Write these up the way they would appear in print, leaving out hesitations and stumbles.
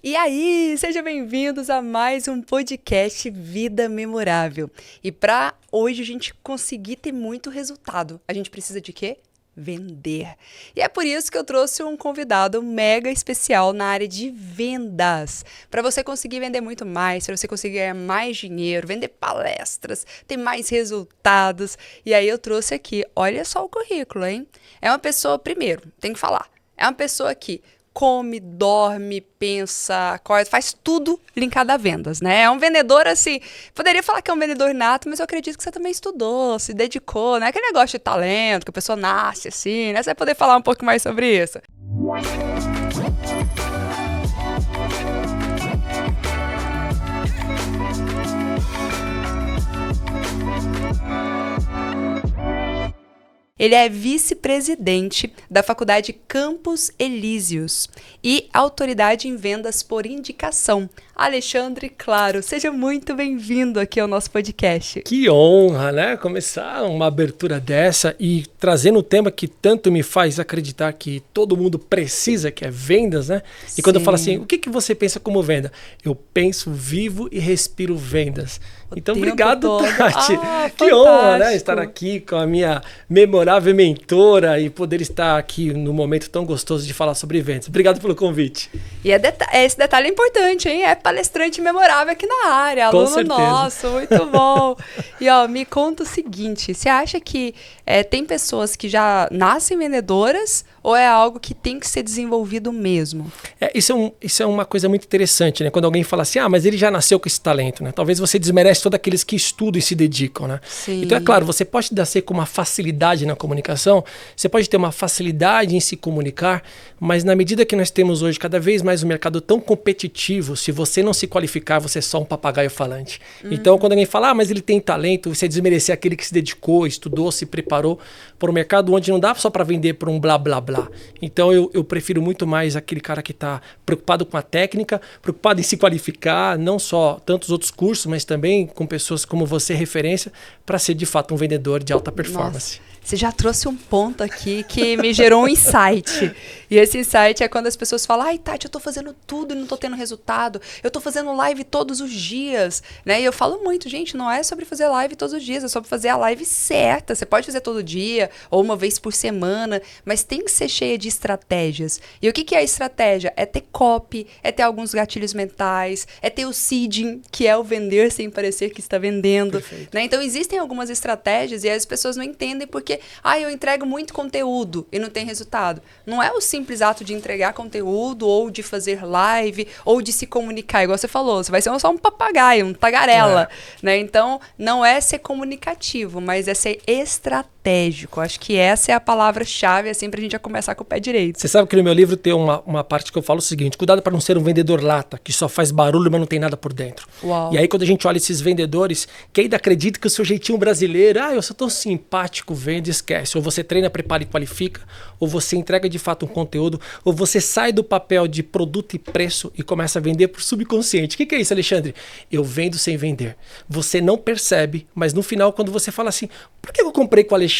E aí, sejam bem-vindos a mais um podcast Vida Memorável. E para hoje a gente conseguir ter muito resultado, a gente precisa de quê? Vender. E é por isso que eu trouxe um convidado mega especial na área de vendas. Para você conseguir vender muito mais, para você conseguir ganhar mais dinheiro, vender palestras, ter mais resultados. E aí eu trouxe aqui, olha só o currículo, hein? É uma pessoa, primeiro, tem que falar, é uma pessoa que come, dorme, pensa, acorda, faz tudo linkado a vendas, né? É um vendedor, assim, poderia falar que é um vendedor nato, mas eu acredito que você também estudou, se dedicou, né? Aquele negócio de talento, que a pessoa nasce assim, né? Você vai poder falar um pouco mais sobre isso. Ele é vice-presidente da Faculdade Campos Elíseos e autoridade em vendas por indicação. Alexandre Claro, seja muito bem-vindo aqui ao nosso podcast. Que honra, né? Começar uma abertura dessa e trazendo um tema que tanto me faz acreditar que todo mundo precisa, que é vendas, né? E quando eu falo assim, o que você pensa como venda? Eu penso, vivo e respiro vendas. Então, obrigado, Tati. Que honra, né? Estar aqui com a minha memorável mentora e poder estar aqui no momento tão gostoso de falar sobre vendas. Obrigado pelo convite. E esse detalhe é importante, hein? É palestrante memorável aqui na área, aluno nosso, muito bom. E ó, me conta o seguinte, você acha que tem pessoas que já nascem vendedoras ou é algo que tem que ser desenvolvido mesmo? Isso é uma coisa muito interessante, né? Quando alguém fala assim, mas ele já nasceu com esse talento, né? Talvez você desmerece todos aqueles que estudam e se dedicam, né? Sim. Então, é claro, você pode nascer com uma facilidade na comunicação, você pode ter uma facilidade em se comunicar, mas na medida que nós temos hoje cada vez mais um mercado tão competitivo, se você não se qualificar, você é só um papagaio falante. Então, quando alguém fala, mas ele tem talento, você desmerecer aquele que se dedicou, estudou, se preparou para um mercado onde não dá só para vender por um blá, blá, blá. Então, eu prefiro muito mais aquele cara que está preocupado com a técnica, preocupado em se qualificar, não só tantos outros cursos, mas também com pessoas como você, referência, para ser de fato um vendedor de alta performance. Nossa. Você já trouxe um ponto aqui que me gerou um insight. E esse insight é quando as pessoas falam, ai, Tati, eu tô fazendo tudo e não tô tendo resultado. Eu tô fazendo live todos os dias, né? E eu falo muito, gente, não é sobre fazer live todos os dias, é sobre fazer a live certa. Você pode fazer todo dia ou uma vez por semana, mas tem que ser cheia de estratégias. E o que é a estratégia? É ter copy, é ter alguns gatilhos mentais, é ter o seeding, que é o vender sem parecer que está vendendo. Né? Então, existem algumas estratégias e as pessoas não entendem porque eu entrego muito conteúdo e não tem resultado. Não é o simples ato de entregar conteúdo ou de fazer live ou de se comunicar, igual você falou, você vai ser só um papagaio, um tagarela. Né? Então, não é ser comunicativo, mas é ser estratégico. Acho que essa é a palavra-chave, assim, pra gente já começar com o pé direito. Você sabe que no meu livro tem uma parte que eu falo o seguinte, cuidado para não ser um vendedor lata, que só faz barulho, mas não tem nada por dentro. Uau. E aí, quando a gente olha esses vendedores, que ainda acredita que o seu jeitinho brasileiro, eu sou tão simpático, vende, esquece. Ou você treina, prepara e qualifica, ou você entrega de fato um conteúdo, ou você sai do papel de produto e preço e começa a vender por subconsciente. O que é isso, Alexandre? Eu vendo sem vender. Você não percebe, mas no final, quando você fala assim, por que eu comprei com o Alexandre?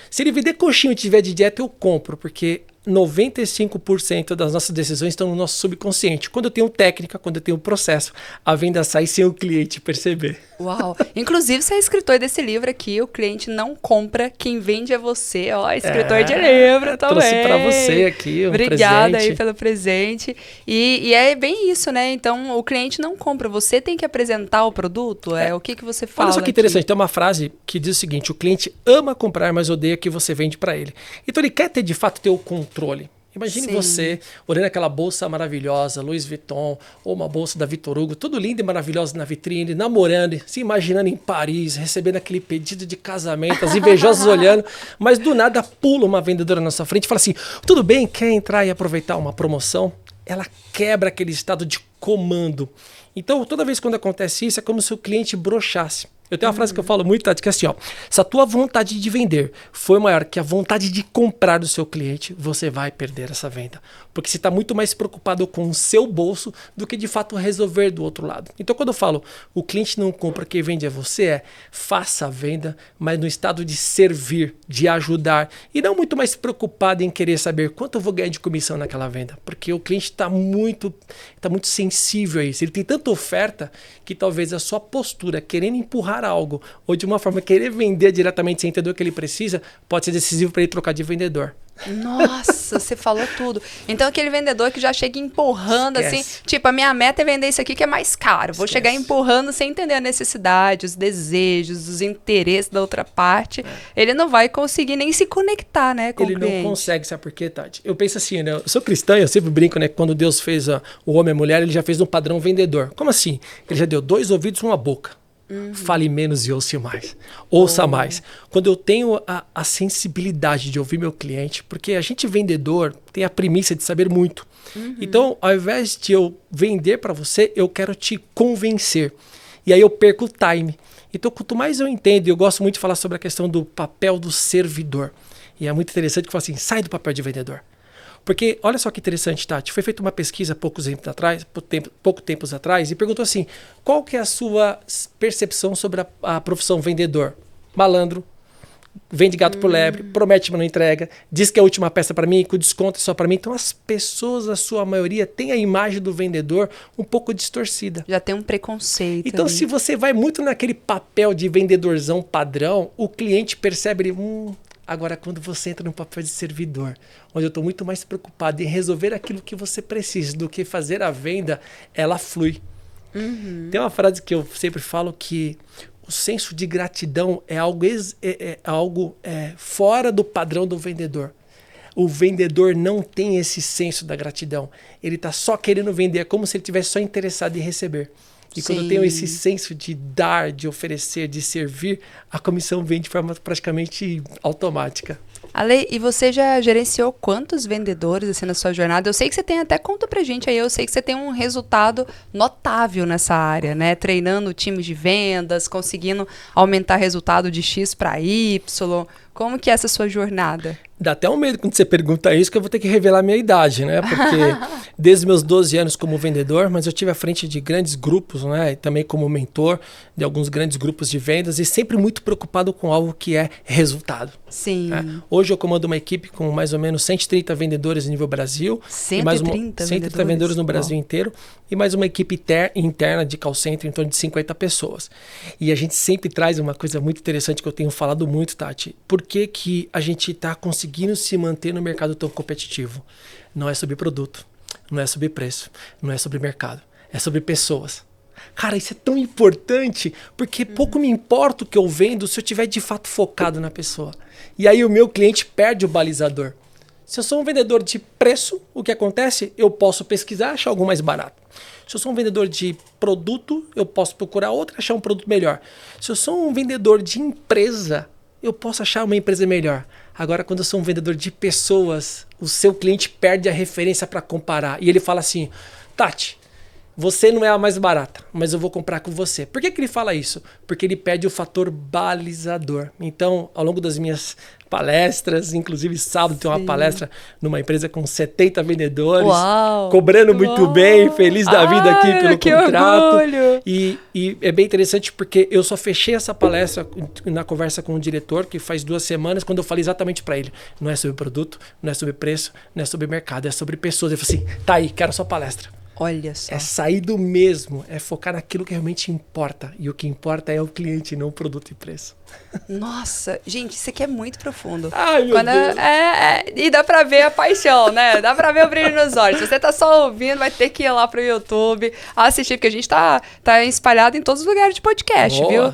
Se ele vender coxinha e tiver de dieta, eu compro, porque 95% das nossas decisões estão no nosso subconsciente. Quando eu tenho técnica, quando eu tenho processo, a venda sai sem o cliente perceber. Uau! Inclusive, você é escritor desse livro aqui, O Cliente Não Compra, Quem Vende é Você. Ó, escritor de livro também. Trouxe para você aqui um Obrigada presente. aí pelo presente. E é bem isso, né? Então, o cliente não compra, você tem que apresentar o produto, o que você fala. Olha só que interessante, tem uma frase que diz o seguinte, o cliente ama comprar, mas odeia que você vende para ele. Então, ele quer ter, de fato, ter o controle. Imagine você olhando aquela bolsa maravilhosa, Louis Vuitton, ou uma bolsa da Victor Hugo, tudo lindo e maravilhoso na vitrine, namorando, se imaginando em Paris, recebendo aquele pedido de casamento, as invejosas olhando, mas do nada pula uma vendedora na sua frente e fala assim, tudo bem, quer entrar e aproveitar uma promoção? Ela quebra aquele estado de comando. Então, toda vez quando acontece isso, é como se o cliente broxasse. Eu tenho uma frase que eu falo muito, Tati, que é assim, ó. Se a tua vontade de vender for maior que a vontade de comprar do seu cliente, você vai perder essa venda. Porque você está muito mais preocupado com o seu bolso do que de fato resolver do outro lado. Então, quando eu falo o cliente não compra, quem vende é você, faça a venda, mas no estado de servir, de ajudar e não muito mais preocupado em querer saber quanto eu vou ganhar de comissão naquela venda. Porque o cliente está muito sensível a isso. Ele tem tanta oferta que talvez a sua postura, querendo empurrar algo ou de uma forma querer vender diretamente sem entender o que ele precisa, pode ser decisivo para ele trocar de vendedor. Nossa, você falou tudo. Então aquele vendedor que já chega empurrando assim, tipo, a minha meta é vender isso aqui que é mais caro. Vou chegar empurrando sem entender a necessidade, os desejos, os interesses da outra parte. Ele não vai conseguir nem se conectar, né, com o cliente. Ele não consegue, sabe por quê, Tati? Eu penso assim, né? Eu sou cristão, eu sempre brinco, né? Quando Deus fez o homem e a mulher, ele já fez um padrão vendedor. Como assim? Ele já deu 2 ouvidos e uma boca. Fale menos e ouça mais. Ouça mais. Quando eu tenho a sensibilidade de ouvir meu cliente, porque a gente vendedor tem a premissa de saber muito. Então, ao invés de eu vender para você, eu quero te convencer. E aí eu perco o time. Então, quanto mais eu entendo, eu gosto muito de falar sobre a questão do papel do servidor. E é muito interessante que eu falo assim, sai do papel de vendedor. Porque, olha só que interessante, Tati, foi feita uma pesquisa pouco tempo atrás e perguntou assim, qual que é a sua percepção sobre a profissão vendedor? Malandro, vende gato por lebre, promete, mas não entrega, diz que é a última peça para mim, que o desconto é só para mim. Então as pessoas, a sua maioria, tem a imagem do vendedor um pouco distorcida. Já tem um preconceito. Então se você vai muito naquele papel de vendedorzão padrão, o cliente percebe Agora, quando você entra no papel de servidor, onde eu estou muito mais preocupado em resolver aquilo que você precisa do que fazer a venda, ela flui. Tem uma frase que eu sempre falo que o senso de gratidão é algo fora do padrão do vendedor. O vendedor não tem esse senso da gratidão. Ele está só querendo vender, é como se ele estivesse só interessado em receber. E quando eu tenho esse senso de dar, de oferecer, de servir, a comissão vem de forma praticamente automática. Ale, e você já gerenciou quantos vendedores assim na sua jornada? Eu sei que você tem, até conta pra gente aí, eu sei que você tem um resultado notável nessa área, né? Treinando times de vendas, conseguindo aumentar resultado de X para Y. Como que é essa sua jornada? Dá até um medo quando você pergunta isso, que eu vou ter que revelar a minha idade, né? Porque desde meus 12 anos como vendedor, mas eu tive à frente de grandes grupos, né? E também como mentor de alguns grandes grupos de vendas e sempre muito preocupado com algo que é resultado. Sim. Né? Hoje eu comando uma equipe com mais ou menos 130 vendedores no nível Brasil. 130 vendedores no Brasil inteiro. E mais uma equipe interna de call center em torno de 50 pessoas. E a gente sempre traz uma coisa muito interessante que eu tenho falado muito, Tati. Por que a gente está conseguindo se manter no mercado tão competitivo? Não é sobre produto, não é sobre preço, não é sobre mercado, é sobre pessoas. Cara, isso é tão importante, porque pouco me importa o que eu vendo se eu estiver de fato focado na pessoa. E aí o meu cliente perde o balizador. Se eu sou um vendedor de preço, o que acontece? Eu posso pesquisar e achar algo mais barato. Se eu sou um vendedor de produto, eu posso procurar outro e achar um produto melhor. Se eu sou um vendedor de empresa, eu posso achar uma empresa melhor. Agora, quando eu sou um vendedor de pessoas, o seu cliente perde a referência para comparar. E ele fala assim, Tati, você não é a mais barata, mas eu vou comprar com você. Por que ele fala isso? Porque ele perde o fator balizador. Então, ao longo das minhas palestras, inclusive sábado tem uma palestra numa empresa com 70 vendedores, cobrando muito bem, feliz da vida aqui pelo contrato. E é bem interessante porque eu só fechei essa palestra na conversa com o diretor, que faz 2 semanas, quando eu falei exatamente para ele, não é sobre produto, não é sobre preço, não é sobre mercado, é sobre pessoas. Ele falou assim, tá aí, quero a sua palestra. Olha só. É sair do mesmo, é focar naquilo que realmente importa. E o que importa é o cliente, não o produto e preço. Nossa, gente, isso aqui é muito profundo. Ai, meu Deus. E dá pra ver a paixão, né? Dá pra ver o brilho nos olhos. Se você tá só ouvindo, vai ter que ir lá pro YouTube assistir, porque a gente tá espalhado em todos os lugares de podcast, viu?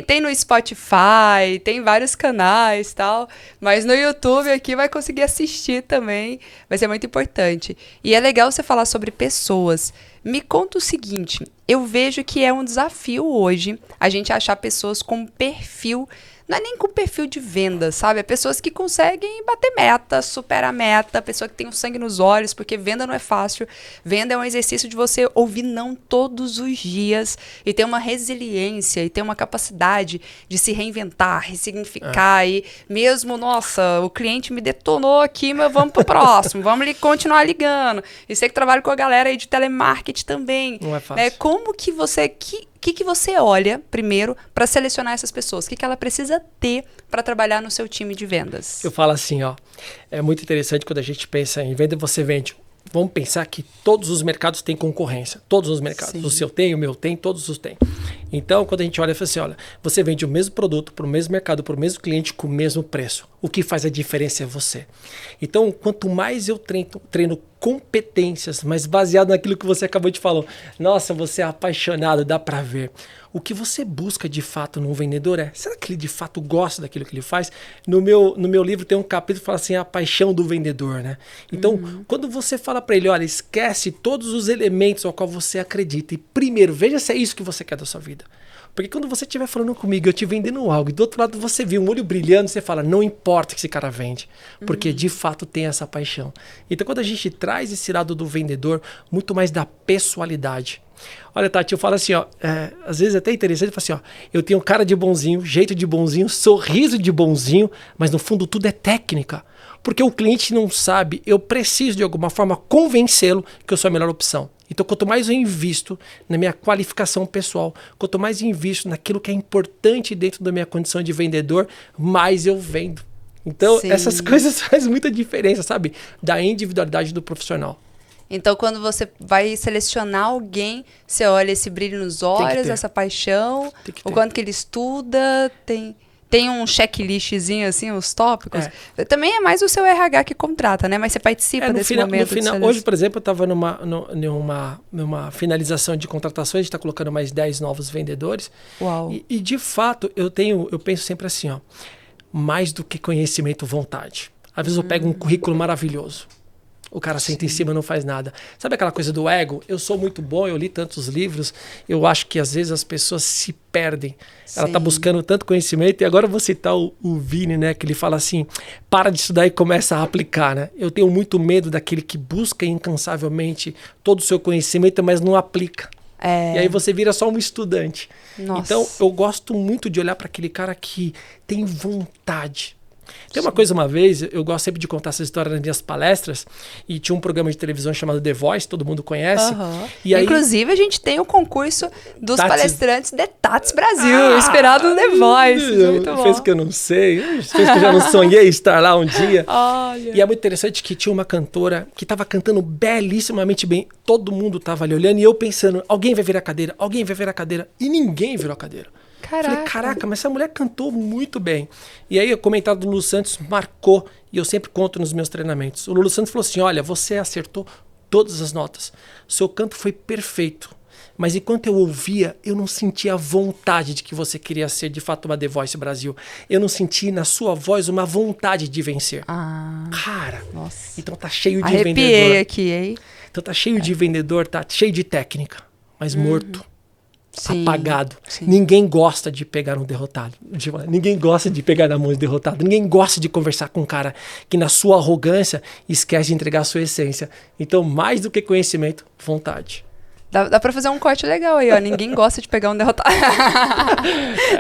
Tem no Spotify, tem vários canais e tal, mas no YouTube aqui vai conseguir assistir também, vai ser muito importante. E é legal você falar sobre pessoas. Me conta o seguinte, eu vejo que é um desafio hoje a gente achar pessoas com perfil não é nem com perfil de venda, sabe? É pessoas que conseguem bater meta, superar a meta, pessoa que tem o sangue nos olhos, porque venda não é fácil. Venda é um exercício de você ouvir não todos os dias e ter uma resiliência e ter uma capacidade de se reinventar, ressignificar e mesmo, nossa, o cliente me detonou aqui, mas vamos pro próximo, vamos continuar ligando. E você que trabalha com a galera aí de telemarketing também. Não é fácil. Né? Como que você... que você olha primeiro para selecionar essas pessoas? O que ela precisa ter para trabalhar no seu time de vendas? Eu falo assim, ó, é muito interessante quando a gente pensa em venda, você vende. Vamos pensar que todos os mercados têm concorrência. Todos os mercados. Sim. O seu tem, o meu tem, todos os têm. Então, quando a gente olha e fala assim, olha, você vende o mesmo produto para o mesmo mercado, para o mesmo cliente com o mesmo preço. O que faz a diferença é você. Então, quanto mais eu treino competências, mas baseado naquilo que você acabou de falar. Nossa, você é apaixonado, dá para ver. O que você busca de fato num vendedor é, será que ele de fato gosta daquilo que ele faz? No meu livro tem um capítulo que fala assim, a paixão do vendedor, né? Então, quando você fala para ele, olha, esquece todos os elementos ao qual você acredita e primeiro, veja se é isso que você quer da sua vida. Porque quando você estiver falando comigo, eu te vendendo algo, e do outro lado você vê um olho brilhando, você fala, não importa que esse cara vende, porque de fato tem essa paixão. Então quando a gente traz esse lado do vendedor, muito mais da pessoalidade. Olha, Tati, eu falo assim, ó, às vezes é até interessante, eu falo assim, ó, eu tenho cara de bonzinho, jeito de bonzinho, sorriso de bonzinho, mas no fundo tudo é técnica. Porque o cliente não sabe, eu preciso de alguma forma convencê-lo que eu sou a melhor opção. Então, quanto mais eu invisto na minha qualificação pessoal, quanto mais eu invisto naquilo que é importante dentro da minha condição de vendedor, mais eu vendo. Então, Sim. essas coisas fazem muita diferença, sabe? Da individualidade do profissional. Então, quando você vai selecionar alguém, você olha esse brilho nos olhos, essa paixão, o quanto que ele estuda, tem um checklistzinho, assim, os tópicos. Também é mais o seu RH que contrata, né? Mas você participa desse momento. No final, hoje, por exemplo, eu estava numa finalização de contratações, a gente está colocando mais 10 novos vendedores. Uau. E de fato, eu penso sempre assim, ó, mais do que conhecimento, vontade. Às vezes eu pego um currículo maravilhoso. O cara senta em cima e não faz nada. Sabe aquela coisa do ego? Eu sou muito bom, eu li tantos livros. Eu acho que às vezes as pessoas se perdem. Sim. Ela está buscando tanto conhecimento. E agora eu vou citar o Vini, né? Que ele fala assim, para de estudar e começa a aplicar, né? Eu tenho muito medo daquele que busca incansavelmente todo o seu conhecimento, mas não aplica. E aí você vira só um estudante. Nossa. Então eu gosto muito de olhar para aquele cara que tem vontade. Tem uma coisa, uma vez, eu gosto sempre de contar essa história nas minhas palestras, e tinha um programa de televisão chamado The Voice, todo mundo conhece. E aí, inclusive, a gente tem o concurso dos palestrantes de Tats Brasil, inspirado no The Voice. Muito bom. Fez que eu não sei, fez que eu já não sonhei estar lá um dia. Olha. E é muito interessante que tinha uma cantora que estava cantando belíssimamente bem, todo mundo estava ali olhando, e eu pensando, alguém vai virar a cadeira, alguém vai virar a cadeira, e ninguém virou a cadeira. Falei, caraca, mas essa mulher cantou muito bem. E aí o comentário do Lulu Santos marcou, e eu sempre conto nos meus treinamentos. O Lulu Santos falou assim, olha, você acertou todas as notas. Seu canto foi perfeito. Mas enquanto eu ouvia, eu não sentia a vontade de que você queria ser de fato uma The Voice Brasil. Eu não senti na sua voz uma vontade de vencer. Cara, nossa. Então tá cheio de Arrepiei vendedor. Aqui, hein? Então tá cheio de vendedor, tá cheio de técnica, mas morto. Sim, apagado. Sim. Ninguém gosta de pegar um derrotado. Ninguém gosta de pegar na mão de derrotado. Ninguém gosta de conversar com um cara que na sua arrogância esquece de entregar a sua essência. Então, mais do que conhecimento, vontade. Dá pra fazer um corte legal aí, ó. Ninguém gosta de pegar um derrotado.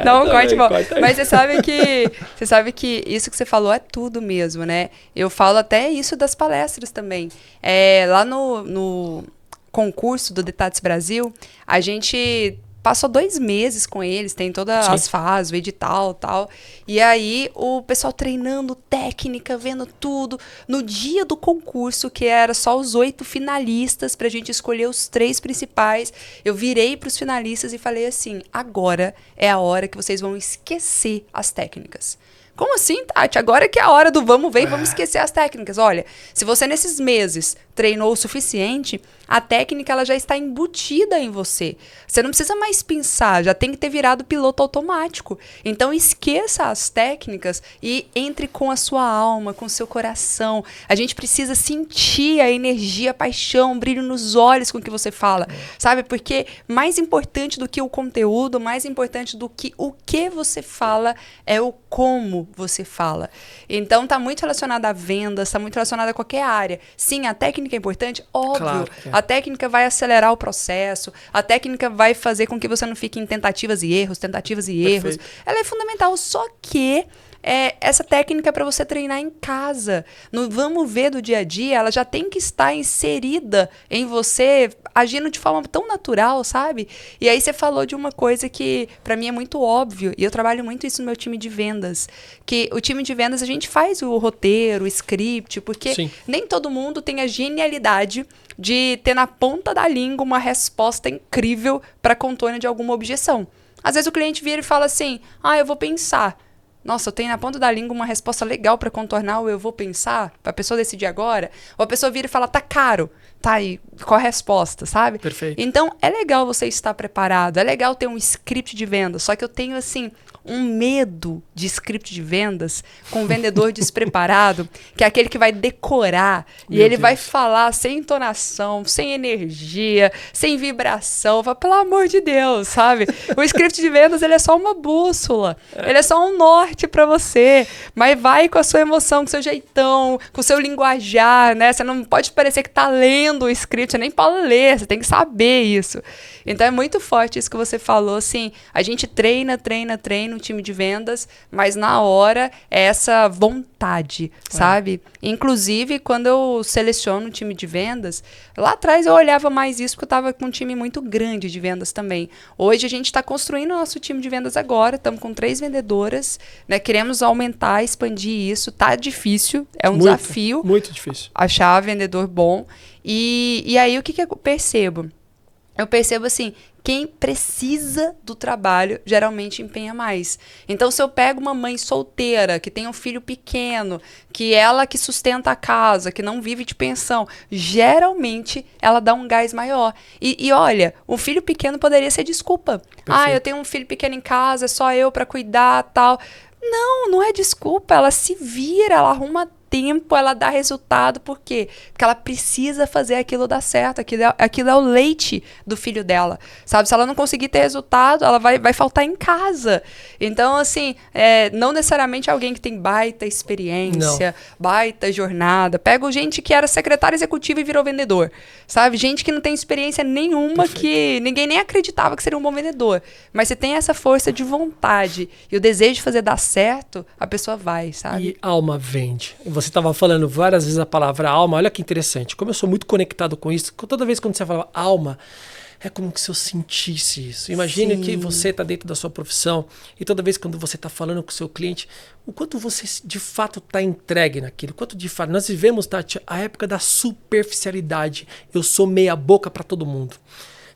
Dá um corte bom. Mas você sabe que isso que você falou é tudo mesmo, né? Eu falo até isso das palestras também. Lá no concurso do Detats Brasil, a gente passou 2 meses com eles, tem todas as fases, o edital e tal. E aí, o pessoal treinando técnica, vendo tudo. No dia do concurso, que era só os 8 finalistas, pra gente escolher os 3 principais, eu virei pros finalistas e falei assim, agora é a hora que vocês vão esquecer as técnicas. Como assim, Tati? Agora que é a hora do vamos ver, vamos esquecer as técnicas. Olha, se você nesses meses treinou o suficiente, a técnica ela já está embutida em você. Você não precisa mais pensar, já tem que ter virado piloto automático. Então esqueça as técnicas e entre com a sua alma, com o seu coração. A gente precisa sentir a energia, a paixão, o brilho nos olhos com o que você fala, sabe? Porque mais importante do que o conteúdo, mais importante do que o que você fala é o como você fala. Então tá muito relacionado a vendas, tá muito relacionado a qualquer área. Sim, a técnica é importante, óbvio. Claro, A técnica vai acelerar o processo, a técnica vai fazer com que você não fique em tentativas e erros. Perfeito. Ela é fundamental, só que essa técnica é para você treinar em casa. No vamos ver do dia a dia, ela já tem que estar inserida em você, agindo de forma tão natural, sabe? E aí você falou de uma coisa que para mim é muito óbvio, e eu trabalho muito isso no meu time de vendas, que o time de vendas a gente faz o roteiro, o script, porque Sim. nem todo mundo tem a genialidade de ter na ponta da língua uma resposta incrível para contorno de alguma objeção. Às vezes o cliente vira e fala assim, eu vou pensar. Nossa, eu tenho na ponta da língua uma resposta legal para contornar o eu vou pensar, para a pessoa decidir agora. Ou a pessoa vira e fala, tá caro. Tá, e qual a resposta, sabe? Perfeito. Então, é legal você estar preparado, é legal ter um script de vendas, só que eu tenho, assim, um medo de script de vendas com um vendedor despreparado, que é aquele que vai decorar e ele vai falar sem entonação, sem energia, sem vibração. Fala, pelo amor de Deus, sabe? O script de vendas, ele é só uma bússola, ele é só um norte para você, mas vai com a sua emoção, com o seu jeitão, com o seu linguajar, né? Você não pode parecer que tá lendo o script, você nem pode ler, você tem que saber isso. Então é muito forte isso que você falou, assim, a gente treina um time de vendas, mas na hora é essa vontade, sabe? Inclusive, quando eu seleciono um time de vendas, lá atrás eu olhava mais isso porque eu estava com um time muito grande de vendas também. Hoje a gente está construindo o nosso time de vendas agora, estamos com 3 vendedoras, né? Queremos aumentar, expandir isso, tá difícil, é um desafio. Muito difícil. Achar vendedor bom. E aí o que eu percebo? Eu percebo assim, quem precisa do trabalho geralmente empenha mais. Então, se eu pego uma mãe solteira, que tem um filho pequeno, que ela que sustenta a casa, que não vive de pensão, geralmente ela dá um gás maior. E olha, um filho pequeno poderia ser desculpa. Perfeito. Eu tenho um filho pequeno em casa, é só eu para cuidar, tal. Não é desculpa, ela se vira, ela arruma tempo, ela dá resultado. Por quê? Porque ela precisa fazer aquilo dar certo, aquilo é o leite do filho dela, sabe? Se ela não conseguir ter resultado, ela vai faltar em casa. Então, assim, não necessariamente alguém que tem baita experiência, baita jornada. Pego gente que era secretária executiva e virou vendedor, sabe? Gente que não tem experiência nenhuma, que ninguém nem acreditava que seria um bom vendedor. Mas você tem essa força de vontade e o desejo de fazer dar certo, a pessoa vai, sabe? E alma vende. Você estava falando várias vezes a palavra alma. Olha que interessante. Como eu sou muito conectado com isso, toda vez quando você fala alma, é como se eu sentisse isso. Imagine que você está dentro da sua profissão e toda vez quando você está falando com o seu cliente, o quanto você de fato está entregue naquilo. Quanto de fato. Nós vivemos, Tati, a época da superficialidade. Eu sou meia boca para todo mundo.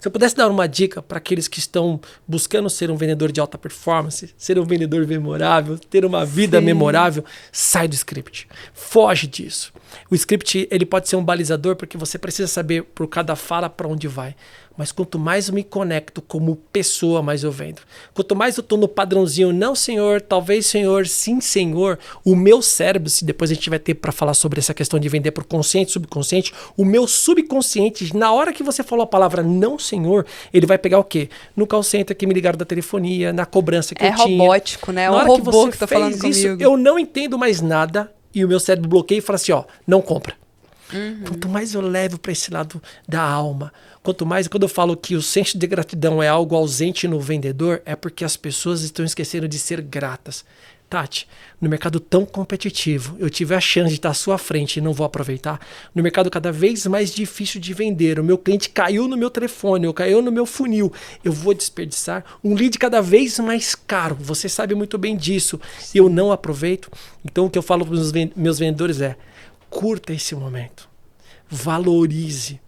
Se eu pudesse dar uma dica para aqueles que estão buscando ser um vendedor de alta performance, ser um vendedor memorável, ter uma vida memorável, sai do script. Foge disso. O script ele pode ser um balizador porque você precisa saber por cada fala para onde vai. Mas quanto mais eu me conecto como pessoa, mais eu vendo. Quanto mais eu estou no padrãozinho, não senhor, talvez senhor, sim senhor, o meu cérebro, se depois a gente vai ter para falar sobre essa questão de vender para o consciente e subconsciente, o meu subconsciente, na hora que você falou a palavra não senhor, ele vai pegar o quê? No call center que me ligaram da telefonia, na cobrança que eu tinha. É robótico, né? É um robô que tá falando comigo. Eu não entendo mais nada e o meu cérebro bloqueia e fala assim, não compra. Quanto mais eu levo para esse lado da alma, quanto mais, quando eu falo que o senso de gratidão é algo ausente no vendedor, é porque as pessoas estão esquecendo de ser gratas. Tati, no mercado tão competitivo, eu tive a chance de estar à sua frente e não vou aproveitar. No mercado cada vez mais difícil de vender, o meu cliente caiu no meu telefone, ou caiu no meu funil, eu vou desperdiçar um lead cada vez mais caro. Você sabe muito bem disso. E eu não aproveito. Então o que eu falo para os meus vendedores é: curta esse momento, valorize.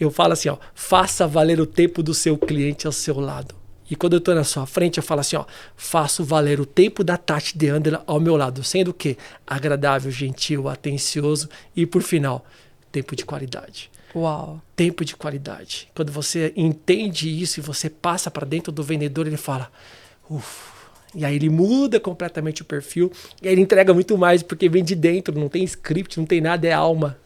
Eu falo assim, faça valer o tempo do seu cliente ao seu lado. E quando eu estou na sua frente, eu falo assim, faço valer o tempo da Tati Deandra ao meu lado, sendo o quê? Agradável, gentil, atencioso e, por final, Tempo de qualidade. Uau. Tempo de qualidade. Quando você entende isso e você passa para dentro do vendedor, ele fala, ufa. E aí ele muda completamente o perfil. E aí ele entrega muito mais, porque vem de dentro, não tem script, não tem nada, é alma.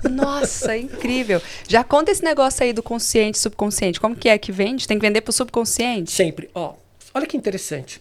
Nossa, incrível. Já conta esse negócio aí do consciente, subconsciente. Como que é que vende? Tem que vender pro subconsciente? Sempre. Ó, olha que interessante.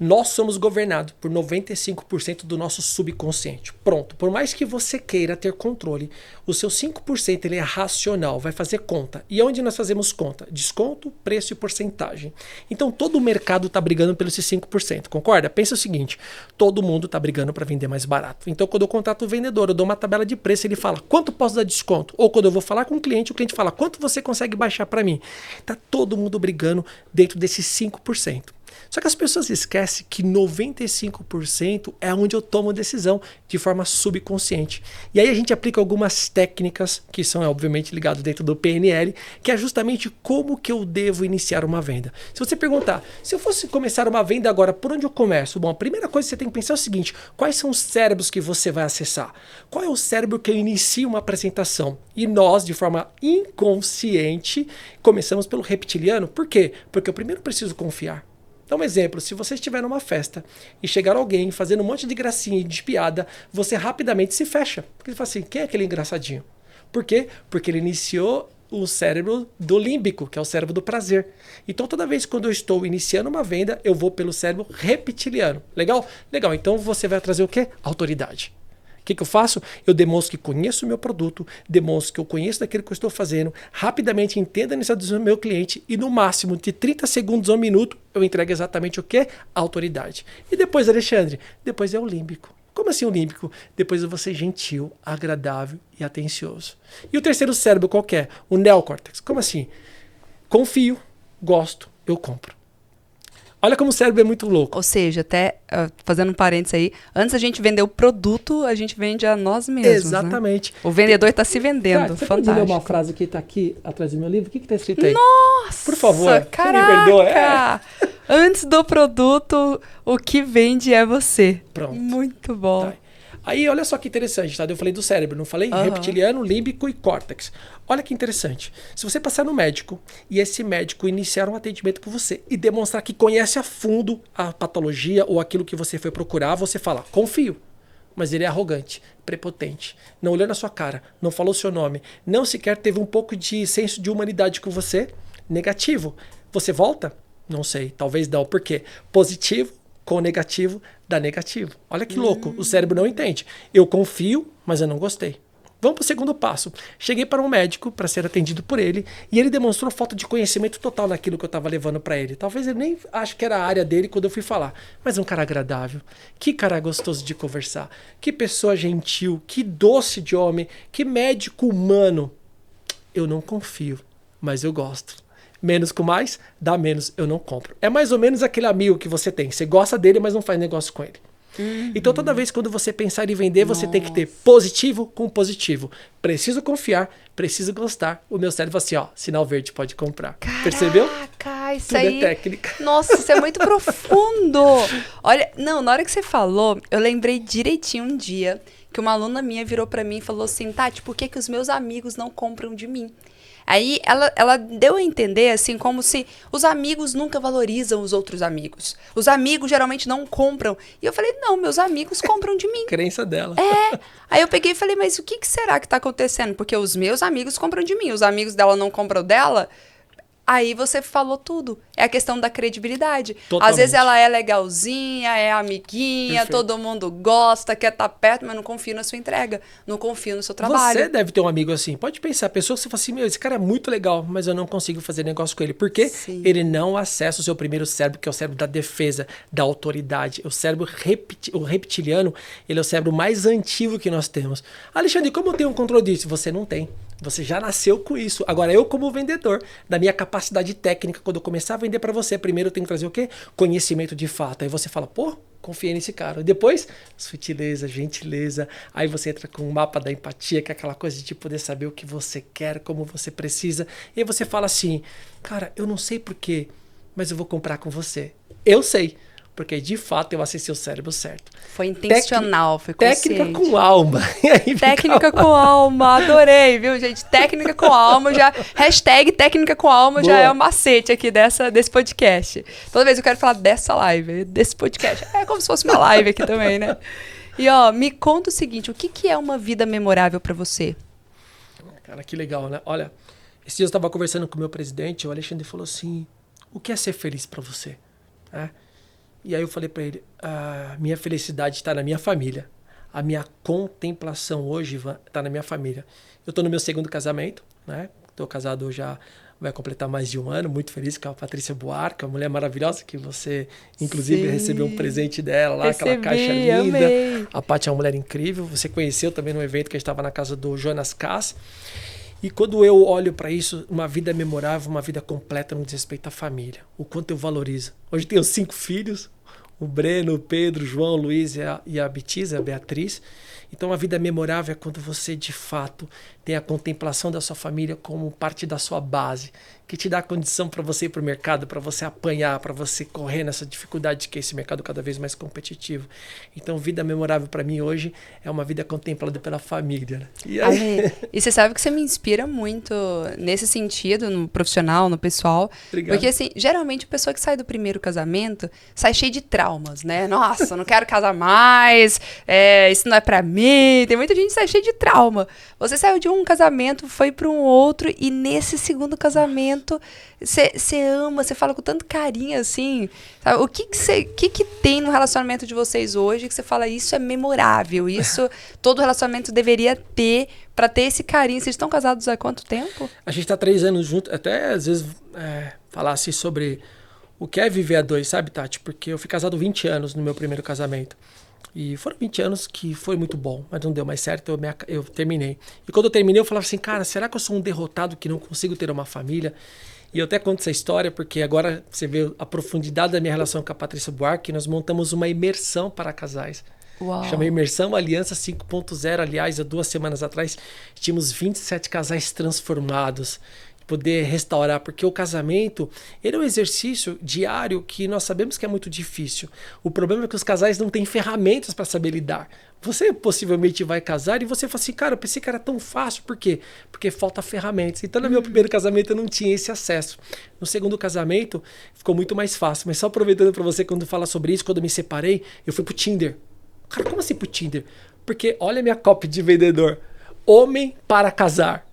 Nós somos governados por 95% do nosso subconsciente. Pronto. Por mais que você queira ter controle, o seu 5% ele é racional, vai fazer conta. E onde nós fazemos conta? Desconto, preço e porcentagem. Então todo o mercado está brigando pelos 5%, concorda? Pensa o seguinte, todo mundo está brigando para vender mais barato. Então quando eu contrato o vendedor, eu dou uma tabela de preço, ele fala, quanto posso dar desconto? Ou quando eu vou falar com o cliente fala, quanto você consegue baixar para mim? Está todo mundo brigando dentro desses 5%. Só que as pessoas esquecem que 95% é onde eu tomo decisão de forma subconsciente. E aí a gente aplica algumas técnicas que são obviamente ligadas dentro do PNL, que é justamente como que eu devo iniciar uma venda. Se você perguntar, se eu fosse começar uma venda agora, por onde eu começo? Bom, a primeira coisa que você tem que pensar é o seguinte, quais são os cérebros que você vai acessar? Qual é o cérebro que eu inicio uma apresentação? E nós, de forma inconsciente, começamos pelo reptiliano. Por quê? Porque eu primeiro preciso confiar. Então, um exemplo, se você estiver numa festa e chegar alguém fazendo um monte de gracinha e de piada, você rapidamente se fecha. Porque ele fala assim, quem é aquele engraçadinho? Por quê? Porque ele iniciou o cérebro do límbico, que é o cérebro do prazer. Então, toda vez quando eu estou iniciando uma venda, eu vou pelo cérebro reptiliano. Legal? Legal. Então, você vai trazer o quê? Autoridade. O que eu faço? Eu demonstro que conheço o meu produto, demonstro que eu conheço daquilo que eu estou fazendo, rapidamente entendo a necessidade do meu cliente e no máximo de 30 segundos a 1 minuto eu entrego exatamente o quê? A autoridade. E depois, Alexandre, depois é o límbico. Como assim o límbico? Depois eu vou ser gentil, agradável e atencioso. E o terceiro cérebro qual que é? O neocórtex. Como assim? Confio, gosto, eu compro. Olha como o cérebro é muito louco. Ou seja, até fazendo um parênteses aí, antes a gente vender o produto, a gente vende a nós mesmos. Exatamente. Né? O vendedor está se vendendo. Cara, você fantástico. pode ler uma frase que está aqui atrás do meu livro? O que está escrito aí? Nossa! Por favor, caraca! você me perdoa. É. Antes do produto, o que vende é você. Pronto. Muito bom. Tá. Aí, olha só que interessante, tá? Eu falei do cérebro, não falei? Reptiliano, límbico e córtex. Olha que interessante. Se você passar no médico e esse médico iniciar um atendimento com você e demonstrar que conhece a fundo a patologia ou aquilo que você foi procurar, você fala, confio. Mas ele é arrogante, prepotente, não olhou na sua cara, não falou seu nome, não sequer teve um pouco de senso de humanidade com você, negativo. Você volta? Não sei, talvez não. Por quê? Positivo com negativo dá negativo. Olha que louco, o cérebro não entende. Eu confio, mas eu não gostei. Vamos para o segundo passo. Cheguei para um médico para ser atendido por ele e ele demonstrou falta de conhecimento total naquilo que eu estava levando para ele. Talvez ele nem acho que era a área dele quando eu fui falar. Mas um cara agradável, que cara gostoso de conversar, que pessoa gentil, que doce de homem, que médico humano. Eu não confio, mas eu gosto. Menos com mais, dá menos, eu não compro. É mais ou menos aquele amigo que você tem. Você gosta dele, mas não faz negócio com ele. Então toda vez quando você pensar em vender, você tem que ter positivo com positivo. Preciso confiar, preciso gostar. O meu cérebro assim, ó, sinal verde, pode comprar. Caraca, percebeu? Isso Tudo aí... é técnica. Nossa, isso é muito profundo. Olha, não, na hora que você falou, eu lembrei direitinho um dia que uma aluna minha virou pra mim e falou assim, Tati, por que que os meus amigos não compram de mim? Aí ela deu a entender assim como se os amigos nunca valorizam os outros amigos. Os amigos geralmente não compram. E eu falei, não, meus amigos compram de mim. Crença dela. É. Aí eu peguei e falei, mas o que será que tá acontecendo? Porque os meus amigos compram de mim, os amigos dela não compram dela. Aí você falou tudo. É a questão da credibilidade. Totalmente. Às vezes ela é legalzinha, é amiguinha, Perfeito. todo mundo gosta, quer estar perto, mas não confia na sua entrega, não confia no seu trabalho. Você deve ter um amigo assim. Pode pensar, a pessoa que você fala assim, meu, esse cara é muito legal, mas eu não consigo fazer negócio com ele. Por quê? Sim. Ele não acessa o seu primeiro cérebro, que é o cérebro da defesa, da autoridade. O cérebro o reptiliano, ele é o cérebro mais antigo que nós temos. Alexandre, como eu tenho um controle disso? Você não tem. Você já nasceu com isso. Agora, eu como vendedor, da minha capacidade técnica, quando eu começar a vender para você, primeiro eu tenho que trazer o quê? Conhecimento de fato. Aí você fala, pô, confiei nesse cara. Depois, sutileza, gentileza. Aí você entra com o mapa da empatia, que é aquela coisa de poder saber o que você quer, como você precisa. E aí você fala assim, cara, eu não sei porquê, mas eu vou comprar com você. Eu sei. porque de fato eu acessei o cérebro certo. Foi intencional, foi consciente. Técnica com alma. E aí técnica com alma, adorei, viu, gente? Técnica com alma, já... Hashtag técnica com alma já é o macete aqui desse podcast. Toda vez eu quero falar dessa live, desse podcast. É como se fosse uma live aqui também, né? E, ó, me conta o seguinte, o que é uma vida memorável pra você? Cara, que legal, né? Olha, esse dia eu estava conversando com o meu presidente, o Alexandre falou assim, o que é ser feliz pra você? E aí eu falei pra ele, a minha felicidade está na minha família. A minha contemplação hoje está na minha família. Eu tô no meu segundo casamento, né? Tô casado já, vai completar mais de um ano, muito feliz com a Patrícia Buarque, uma mulher maravilhosa que você, inclusive, recebeu um presente dela lá, aquela caixa linda. Amei. A Paty é uma mulher incrível. Você conheceu também no evento que a gente estava na casa do Jonas Cass. E quando eu olho para isso, uma vida memorável, uma vida completa no que diz respeito à família. O quanto eu valorizo. Hoje tenho 5 filhos, o Breno, o Pedro, o João, o Luiz e a Betiza, a Beatriz. Então a vida memorável é quando você, de fato, tem a contemplação da sua família como parte da sua base, que te dá a condição para você ir para o mercado, para você apanhar, para você correr nessa dificuldade que é esse mercado cada vez mais competitivo. Então, vida memorável para mim hoje é uma vida contemplada pela família. E você sabe que você me inspira muito nesse sentido, no profissional, no pessoal. Obrigado. Porque, assim, geralmente a pessoa que sai do primeiro casamento sai cheia de traumas, né? Nossa, não quero casar mais, isso não é para mim. Tem muita gente que sai cheia de trauma. Você saiu de um casamento, foi para um outro, e nesse segundo casamento você ama, você fala com tanto carinho, assim. Sabe? O que tem no relacionamento de vocês hoje que você fala, isso é memorável, isso todo relacionamento deveria ter para ter esse carinho? Vocês estão casados há quanto tempo? A gente está 3 anos juntos, até às vezes falar assim sobre o que é viver a 2, sabe, Tati? Porque eu fui casado 20 anos no meu primeiro casamento. E foram 20 anos que foi muito bom, mas não deu mais certo, eu terminei. E quando eu terminei, eu falava assim, cara, será que eu sou um derrotado que não consigo ter uma família? E eu até conto essa história porque agora você vê a profundidade da minha relação com a Patrícia Buarque, nós montamos uma imersão para casais. Uau. Chama Imersão Aliança 5.0, aliás, há 2 semanas atrás, tínhamos 27 casais transformados. Poder restaurar, porque o casamento ele é um exercício diário que nós sabemos que é muito difícil. O problema é que os casais não têm ferramentas para saber lidar. Você possivelmente vai casar e você fala assim, cara, eu pensei que era tão fácil. Por quê? Porque falta ferramentas. Então no meu primeiro casamento eu não tinha esse acesso. No segundo casamento ficou muito mais fácil. Mas só aproveitando para você, quando fala sobre isso, quando eu me separei, eu fui pro Tinder. Cara, como assim pro Tinder? Porque olha a minha copy de vendedor. Homem para casar.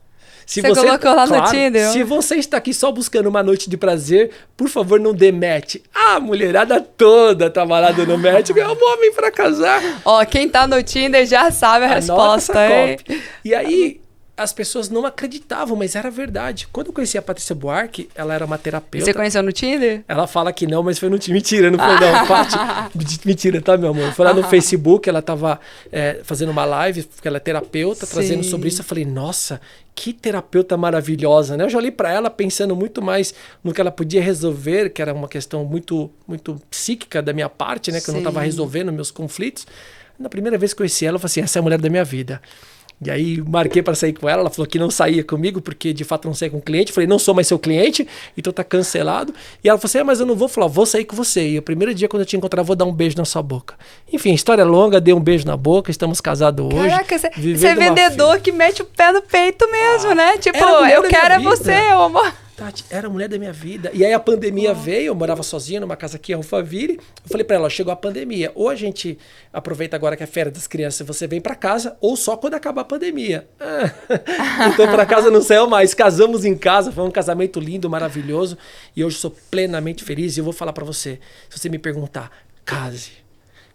Se você colocou lá no Tinder? Se você está aqui só buscando uma noite de prazer, por favor, não dê match. A mulherada toda tava lá dando match. É um homem para casar. Ó, quem tá no Tinder já sabe a resposta, hein? E aí, as pessoas não acreditavam, mas era verdade. Quando eu conheci a Patrícia Buarque, ela era uma terapeuta. Você conheceu no Tinder? Ela fala que não, mas foi no Tinder. Mentira, não foi não. Paty, mentira, tá, meu amor? Foi lá no Facebook, ela tava fazendo uma live, porque ela é terapeuta, trazendo sobre isso. Eu falei, nossa, que terapeuta maravilhosa, né? Eu já olhei para ela pensando muito mais no que ela podia resolver, que era uma questão muito, muito psíquica da minha parte, né? Que eu não estava resolvendo meus conflitos. Na primeira vez que eu conheci ela, eu falei assim, essa é a mulher da minha vida. E aí marquei para sair com ela, ela falou que não saía comigo, porque de fato não saía com o cliente. Eu falei, não sou mais seu cliente, então tá cancelado. E ela falou assim, mas eu não vou. Falar, vou sair com você. E o primeiro dia quando eu te encontrar, eu vou dar um beijo na sua boca. Enfim, história longa, dei um beijo na boca, estamos casados hoje. Caraca, você é vendedor que mete o pé no peito mesmo, né? Tipo, eu quero você, meu amor. Tati, era a mulher da minha vida. E aí a pandemia veio, eu morava sozinho numa casa aqui em Alphaville. Eu falei pra ela, chegou a pandemia. Ou a gente aproveita agora que é férias das crianças, você vem pra casa, ou só quando acabar a pandemia. Então pra casa não saiu mais. Casamos em casa, foi um casamento lindo, maravilhoso. E hoje sou plenamente feliz. E eu vou falar pra você, se você me perguntar, case,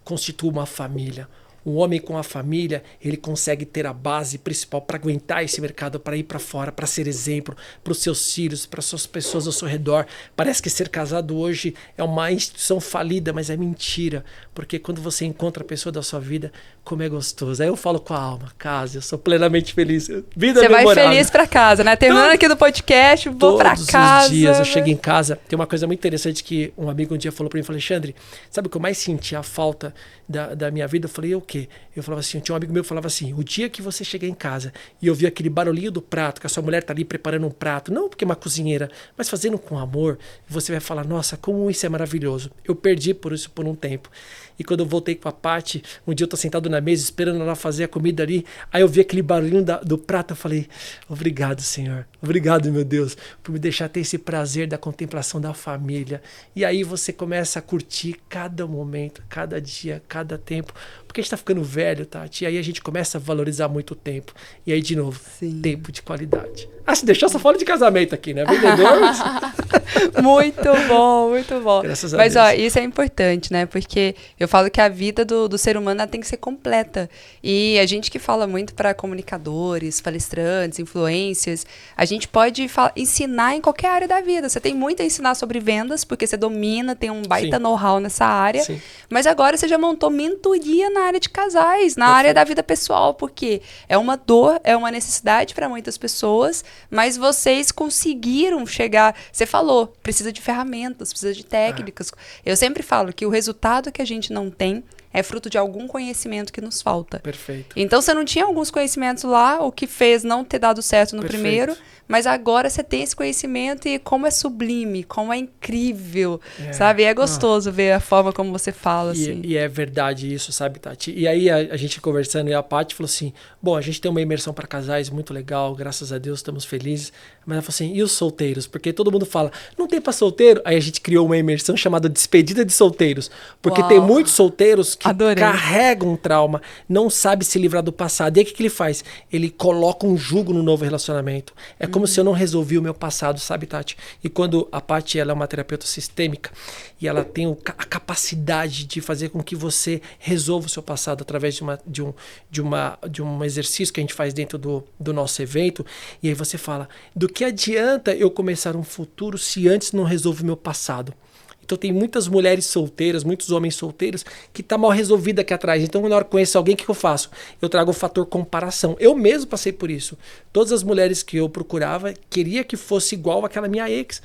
constitua uma família. Um homem com a família, ele consegue ter a base principal para aguentar esse mercado, para ir para fora, para ser exemplo para os seus filhos, para as suas pessoas ao seu redor. Parece que ser casado hoje é uma instituição falida, mas é mentira. Porque quando você encontra a pessoa da sua vida, como é gostoso. Aí eu falo com a alma, casa, eu sou plenamente feliz. Vida Você memorável. vai feliz para casa, né? Terminando aqui do podcast, vou para casa. Todos os dias eu chego em casa. Tem uma coisa muito interessante que um amigo um dia falou para mim, falou, Alexandre, sabe o que eu mais senti a falta da minha vida? Eu falei, o quê? quê? Eu falava assim, tinha um amigo meu que falava assim, o dia que você chegar em casa e ouvir aquele barulhinho do prato, que a sua mulher tá ali preparando um prato, não porque é uma cozinheira, mas fazendo com amor, você vai falar, nossa, como isso é maravilhoso. Eu perdi por isso por um tempo. E quando eu voltei com a Paty, um dia eu tô sentado na mesa esperando ela fazer a comida ali, aí eu vi aquele barulhinho do prato, eu falei, obrigado, Senhor, obrigado, meu Deus, por me deixar ter esse prazer da contemplação da família. E aí você começa a curtir cada momento, cada dia, cada tempo, porque a gente tá ficando velho, Tati, e aí a gente começa a valorizar muito o tempo. E aí, de novo, tempo de qualidade. Ah, se deixar, só fala de casamento aqui, né? Vendedor. Muito bom, muito bom. Graças a Mas, Deus. ó, isso é importante, né? Porque eu falo que a vida do ser humano ela tem que ser completa. E a gente que fala muito para comunicadores, palestrantes, influencers, a gente pode ensinar em qualquer área da vida. Você tem muito a ensinar sobre vendas, porque você domina, tem um baita know-how nessa área. Sim. Mas agora você já montou mentoria na área de casais, na área da vida pessoal, porque é uma dor, é uma necessidade para muitas pessoas, mas vocês conseguiram chegar. Você falou, precisa de ferramentas, precisa de técnicas. Eu sempre falo que o resultado que a gente não tem é fruto de algum conhecimento que nos falta. Perfeito. Então, você não tinha alguns conhecimentos lá, o que fez não ter dado certo no primeiro, mas agora você tem esse conhecimento e como é sublime, como é incrível, sabe? E é gostoso ver a forma como você fala, assim. E é verdade isso, sabe, Tati? E aí a gente conversando e a Paty falou assim, bom, a gente tem uma imersão para casais muito legal, graças a Deus, estamos felizes. Mas ela falou assim, e os solteiros? Porque todo mundo fala, não tem para solteiro? Aí a gente criou uma imersão chamada Despedida de Solteiros. Porque tem muitos solteiros que carregam um trauma, não sabe se livrar do passado. E aí o que ele faz? Ele coloca um jugo no novo relacionamento. É como se eu não resolvi o meu passado, sabe, Tati? E quando a Paty, ela é uma terapeuta sistêmica e ela tem a capacidade de fazer com que você resolva o seu passado através de um exercício que a gente faz dentro do nosso evento. E aí você fala, do que adianta eu começar um futuro se antes não resolvo o meu passado? Então tem muitas mulheres solteiras, muitos homens solteiros que tá mal resolvido aqui atrás. Então quando eu conheço alguém, o que eu faço? Eu trago o fator comparação. Eu mesmo passei por isso. Todas as mulheres que eu procurava, queria que fosse igual àquela minha ex.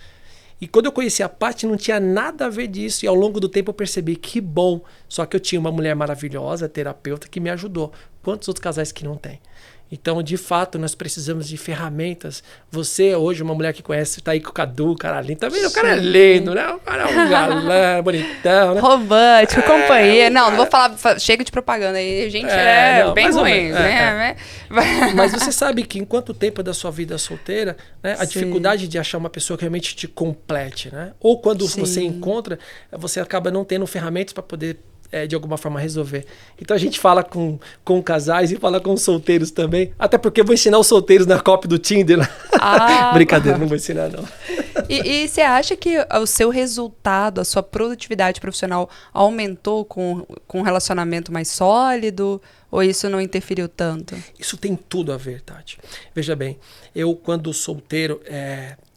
E quando eu conheci a Paty, não tinha nada a ver disso. E ao longo do tempo eu percebi que bom. Só que eu tinha uma mulher maravilhosa, terapeuta, que me ajudou. Quantos outros casais que não tem? Então, de fato, nós precisamos de ferramentas. Você, hoje, uma mulher que conhece, tá aí com o Cadu, o cara lindo. Tá vendo? O cara é lindo, né? O cara é um galã, bonitão, né? Romântico, companheiro. Não vou falar, chega de propaganda aí. Gente, não, bem ruim, né? Mas você sabe que em quanto tempo da sua vida solteira, né, a dificuldade de achar uma pessoa que realmente te complete, né? Ou quando você encontra, você acaba não tendo ferramentas para poder de alguma forma resolver. Então a gente fala com casais e fala com solteiros também. Até porque eu vou ensinar os solteiros na copy do Tinder. Brincadeira, não vou ensinar não. E você acha que o seu resultado, a sua produtividade profissional aumentou com um relacionamento mais sólido? Ou isso não interferiu tanto? Isso tem tudo a ver, Tati. Veja bem, eu quando solteiro,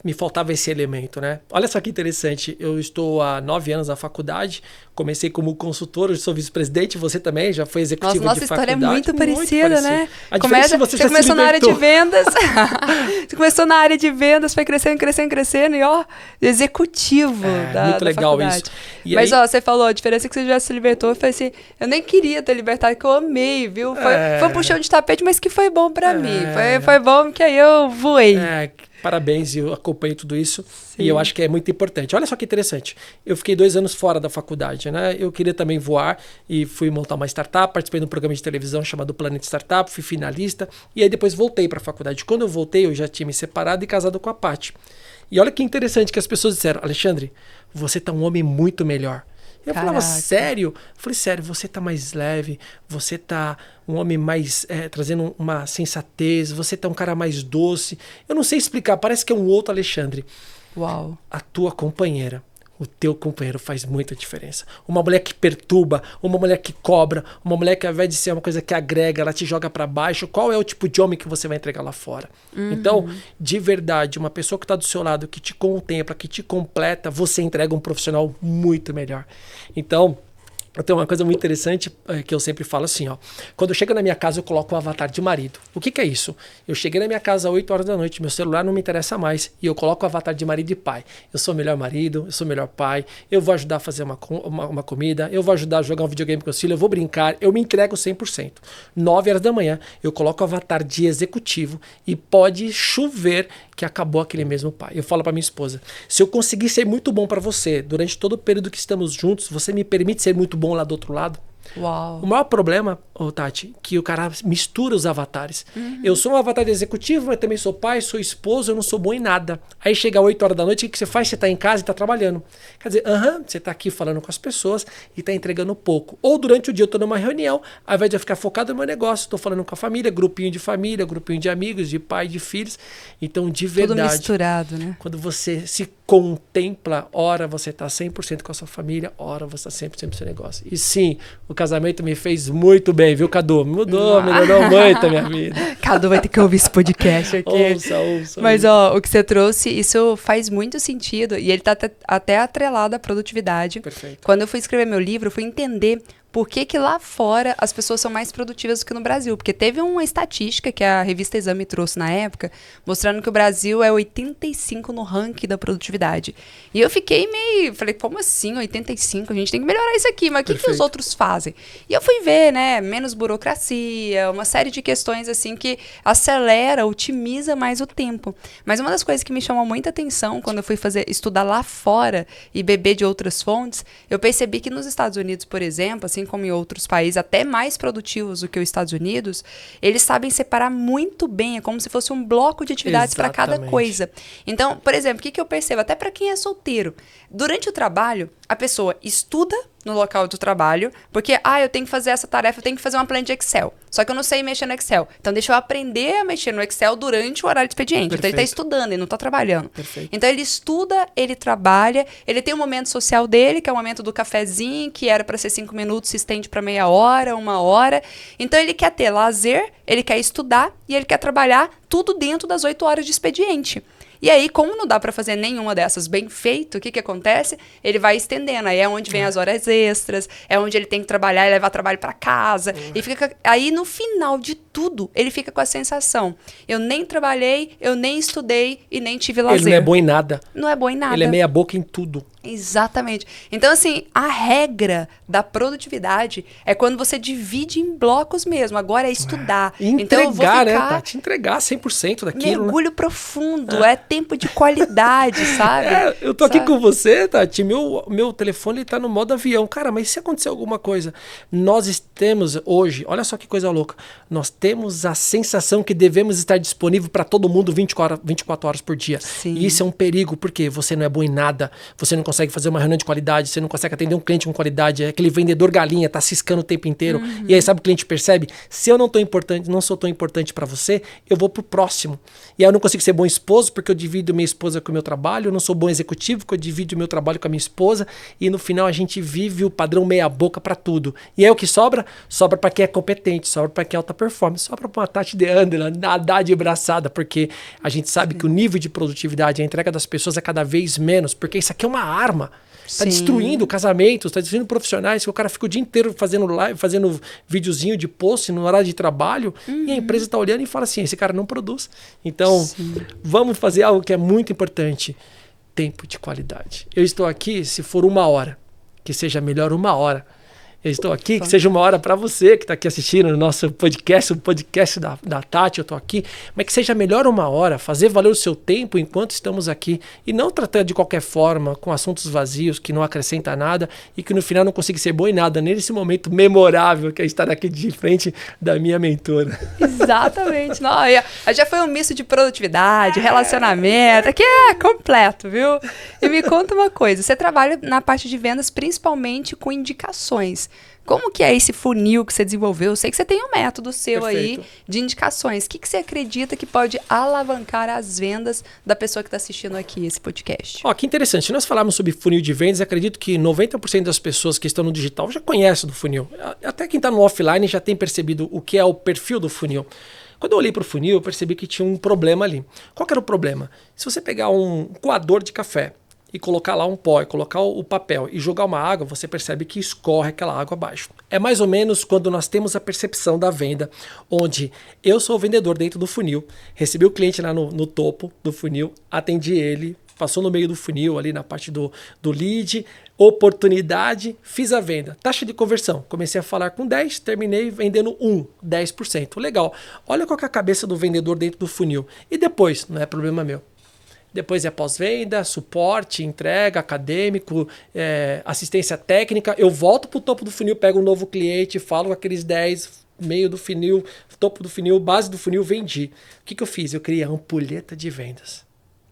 me faltava esse elemento, né? Olha só que interessante, eu estou há 9 anos na faculdade, comecei como consultor, hoje sou vice-presidente, você também já foi executivo Nossa, de faculdade. Nossa história é muito parecida, né? Você começou na área de vendas, você começou na área de vendas, foi crescendo e ó, executivo muito legal faculdade. isso. Mas ó, você falou, a diferença é que você já se libertou, eu falei assim, eu nem queria ter libertado, que eu amei, viu? Foi um puxão de tapete, mas que foi bom pra mim, foi bom que aí eu voei. Parabéns, eu acompanhei tudo isso. Sim. E eu acho que é muito importante. Olha só que interessante. Eu fiquei 2 anos fora da faculdade, né? Eu queria também voar e fui montar uma startup, participei de um programa de televisão chamado Planet Startup, fui finalista e aí depois voltei para a faculdade. Quando eu voltei, eu já tinha me separado e casado com a Paty. E olha que interessante que as pessoas disseram, Alexandre, você tá um homem muito melhor. Eu falava, sério? Eu falei, sério, você tá mais leve, você tá um homem mais, trazendo uma sensatez, você tá um cara mais doce. Eu não sei explicar, parece que é um outro Alexandre. Uau. A tua companheira, o teu companheiro faz muita diferença. Uma mulher que perturba, uma mulher que cobra, uma mulher que ao invés de ser uma coisa que agrega, ela te joga para baixo. Qual é o tipo de homem que você vai entregar lá fora? Então, de verdade, uma pessoa que está do seu lado, que te contempla, que te completa, você entrega um profissional muito melhor. Então, Eu tenho uma coisa muito interessante que eu sempre falo assim, ó. Quando eu chego na minha casa, eu coloco o avatar de marido. O que é isso? Eu cheguei na minha casa às 8 horas da noite, meu celular não me interessa mais, e eu coloco o avatar de marido e pai. Eu sou o melhor marido, eu sou o melhor pai, eu vou ajudar a fazer uma comida, eu vou ajudar a jogar um videogame com os filhos, eu vou brincar, eu me entrego 100%. 9 horas da manhã, eu coloco o avatar de executivo e pode chover que acabou aquele mesmo pai. Eu falo para minha esposa, se eu conseguir ser muito bom para você durante todo o período que estamos juntos, você me permite ser muito bom lá do outro lado? Uau. O maior problema, Tati, que o cara mistura os avatares. Eu sou um avatar de executivo, mas também sou pai, sou esposo, eu não sou bom em nada. Aí chega às 8 horas da noite, o que você faz? Você tá em casa e tá trabalhando. Quer dizer, você tá aqui falando com as pessoas e tá entregando pouco. Ou durante o dia eu tô numa reunião, ao invés de eu ficar focado no meu negócio, tô falando com a família, grupinho de amigos, de pai, de filhos. Então, de verdade... Tudo misturado, né? Quando você se contempla, ora você tá 100% com a sua família, ora você tá 100% com o seu negócio. E sim, o casamento me fez muito bem, viu, Cadu? Melhorou muito a minha vida. Cadu vai ter que ouvir esse podcast aqui. Ouça. Mas, ó, o que você trouxe, isso faz muito sentido. E ele tá até atrelado à produtividade. Perfeito. Quando eu fui escrever meu livro, eu fui entender por que lá fora as pessoas são mais produtivas do que no Brasil. Porque teve uma estatística que a revista Exame trouxe na época, mostrando que o Brasil é 85 no ranking da produtividade. E eu fiquei falei, como assim 85? A gente tem que melhorar isso aqui, mas o que os outros fazem? E eu fui ver, né, menos burocracia, uma série de questões assim que acelera, otimiza mais o tempo. Mas uma das coisas que me chamou muita atenção quando eu fui estudar lá fora e beber de outras fontes, eu percebi que nos Estados Unidos, por exemplo, assim como em outros países até mais produtivos do que os Estados Unidos, eles sabem separar muito bem, é como se fosse um bloco de atividades para cada coisa. Então, por exemplo, o que eu percebo? Até para quem é solteiro, durante o trabalho, a pessoa estuda no local do trabalho, porque, eu tenho que fazer essa tarefa, eu tenho que fazer uma planilha de Excel. Só que eu não sei mexer no Excel. Então, deixa eu aprender a mexer no Excel durante o horário de expediente. Perfeito. Então, ele está estudando, ele não está trabalhando. Perfeito. Então, ele estuda, ele trabalha, ele tem um momento social dele, que é o momento do cafezinho, que era para ser 5 minutos, se estende para meia hora, 1 hora. Então, ele quer ter lazer, ele quer estudar e ele quer trabalhar tudo dentro das 8 horas de expediente. E aí, como não dá para fazer nenhuma dessas bem feito, o que acontece? Ele vai estendendo. Aí é onde vem as horas extras, é onde ele tem que trabalhar e levar trabalho para casa. E fica aí, no final de tudo, ele fica com a sensação: eu nem trabalhei, eu nem estudei e nem tive lazer. Ele não é bom em nada. Não é bom em nada. Ele é meia boca em tudo. Exatamente. Então, assim, a regra da produtividade é quando você divide em blocos mesmo. Agora é estudar. Entregar, então, eu vou ficar, né, Tati? Entregar 100% daquilo. Mergulho profundo. É tempo de qualidade, sabe? Eu tô aqui com você, Tati. Meu telefone tá no modo avião. Cara, mas se acontecer alguma coisa, nós temos hoje, olha só que coisa louca, nós temos a sensação que devemos estar disponível para todo mundo 24 horas por dia. Sim. E isso é um perigo, porque você não é bom em nada, você não consegue fazer uma reunião de qualidade, você não consegue atender um cliente com qualidade, é aquele vendedor galinha, tá ciscando o tempo inteiro. E aí sabe o cliente percebe? Se eu não sou tão importante para você, eu vou pro próximo. E aí eu não consigo ser bom esposo, porque eu divido minha esposa com o meu trabalho, eu não sou bom executivo, porque eu divido o meu trabalho com a minha esposa, e no final a gente vive o padrão meia boca para tudo. E aí o que sobra? Sobra para quem é competente, sobra para quem é alta performance, sobra para uma Tati de Anderlan nadar de braçada, porque a gente sabe que o nível de produtividade, a entrega das pessoas é cada vez menos, porque isso aqui é uma arma. Tá destruindo casamentos, tá destruindo profissionais, que o cara fica o dia inteiro fazendo live, fazendo videozinho de post no horário de trabalho, e a empresa tá olhando e fala assim, esse cara não produz. Então, vamos fazer algo que é muito importante. Tempo de qualidade. Eu estou aqui, se for 1 hora, que seja melhor 1 hora. Eu estou aqui, que seja 1 hora para você que está aqui assistindo o nosso podcast, o podcast da Tati, eu estou aqui, mas que seja melhor 1 hora, fazer valer o seu tempo enquanto estamos aqui e não tratar de qualquer forma com assuntos vazios que não acrescenta nada e que no final não consiga ser bom em nada nesse momento memorável que é estar aqui de frente da minha mentora. Exatamente. Não, já foi um misto de produtividade, relacionamento, aqui é completo, viu? E me conta uma coisa, você trabalha na parte de vendas principalmente com indicações. Como que é esse funil que você desenvolveu? Eu sei que você tem um método seu Perfeito. aí de indicações. O que você acredita que pode alavancar as vendas da pessoa que está assistindo aqui esse podcast? Que interessante. Se nós falarmos sobre funil de vendas, acredito que 90% das pessoas que estão no digital já conhecem do funil. Até quem está no offline já tem percebido o que é o perfil do funil. Quando eu olhei para o funil, eu percebi que tinha um problema ali. Qual que era o problema? Se você pegar um coador de café e colocar lá um pó, e colocar o papel e jogar uma água, você percebe que escorre aquela água abaixo. É mais ou menos quando nós temos a percepção da venda, onde eu sou o vendedor dentro do funil, recebi o cliente lá no topo do funil, atendi ele, passou no meio do funil, ali na parte do lead, oportunidade, fiz a venda. Taxa de conversão, comecei a falar com 10, terminei vendendo 10%. Legal. Olha qual que é a cabeça do vendedor dentro do funil. E depois, não é problema meu. Depois é pós-venda, suporte, entrega, acadêmico, assistência técnica. Eu volto para o topo do funil, pego um novo cliente, falo com aqueles 10, meio do funil, topo do funil, base do funil, vendi. O que eu fiz? Eu criei a ampulheta de vendas.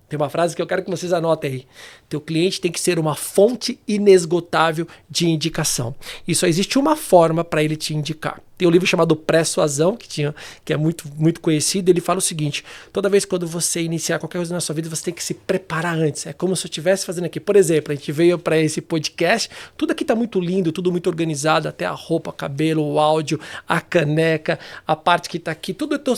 Tem uma frase que eu quero que vocês anotem aí. Teu cliente tem que ser uma fonte inesgotável de indicação. E só existe uma forma para ele te indicar. Tem um livro chamado Persuasão, que é muito, muito conhecido. Ele fala o seguinte: toda vez quando você iniciar qualquer coisa na sua vida, você tem que se preparar antes. É como se eu estivesse fazendo aqui. Por exemplo, a gente veio para esse podcast, tudo aqui está muito lindo, tudo muito organizado, até a roupa, o cabelo, o áudio, a caneca, a parte que está aqui. Tudo eu estou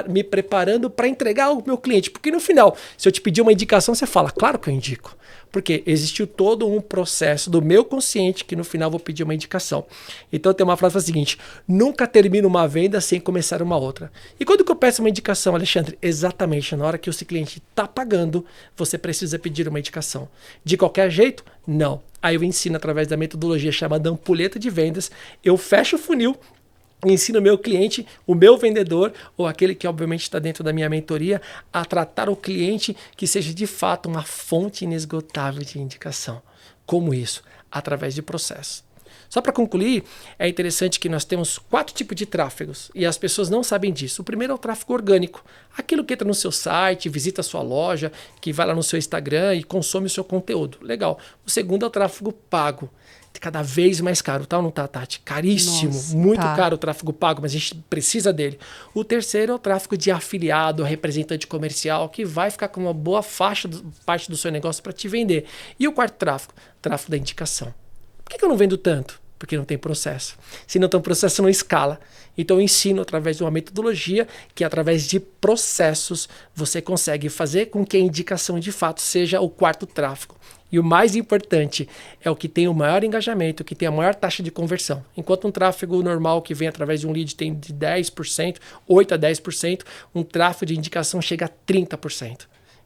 me preparando para entregar ao meu cliente. Porque no final, se eu te pedir uma indicação, você fala, claro que eu indico. Porque existiu todo um processo do meu consciente que no final vou pedir uma indicação. Então tem uma frase que fala o seguinte: nunca termino uma venda sem começar uma outra. E quando que eu peço uma indicação, Alexandre? Exatamente, na hora que o seu cliente está pagando, você precisa pedir uma indicação. De qualquer jeito? Não. Aí eu ensino através da metodologia chamada ampulheta de vendas, eu fecho o funil, ensino o meu cliente, o meu vendedor, ou aquele que obviamente está dentro da minha mentoria, a tratar o cliente que seja de fato uma fonte inesgotável de indicação. Como isso? Através de processo. Só para concluir, é interessante que nós temos 4 tipos de tráfegos e as pessoas não sabem disso. O primeiro é o tráfego orgânico, aquilo que entra no seu site, visita a sua loja, que vai lá no seu Instagram e consome o seu conteúdo. Legal. O segundo é o tráfego pago. Cada vez mais caro, tá ou não tá, Tati? Caríssimo, nossa, muito caro o tráfego pago, mas a gente precisa dele. O terceiro é o tráfego de afiliado, representante comercial, que vai ficar com uma boa parte do seu negócio para te vender. E o quarto tráfego da indicação. Por que eu não vendo tanto? Porque não tem processo. Se não tem processo, não escala. Então eu ensino através de uma metodologia que através de processos você consegue fazer com que a indicação de fato seja o quarto tráfego. E o mais importante é o que tem o maior engajamento, o que tem a maior taxa de conversão. Enquanto um tráfego normal que vem através de um lead tem de 10%, 8% a 10%, um tráfego de indicação chega a 30%.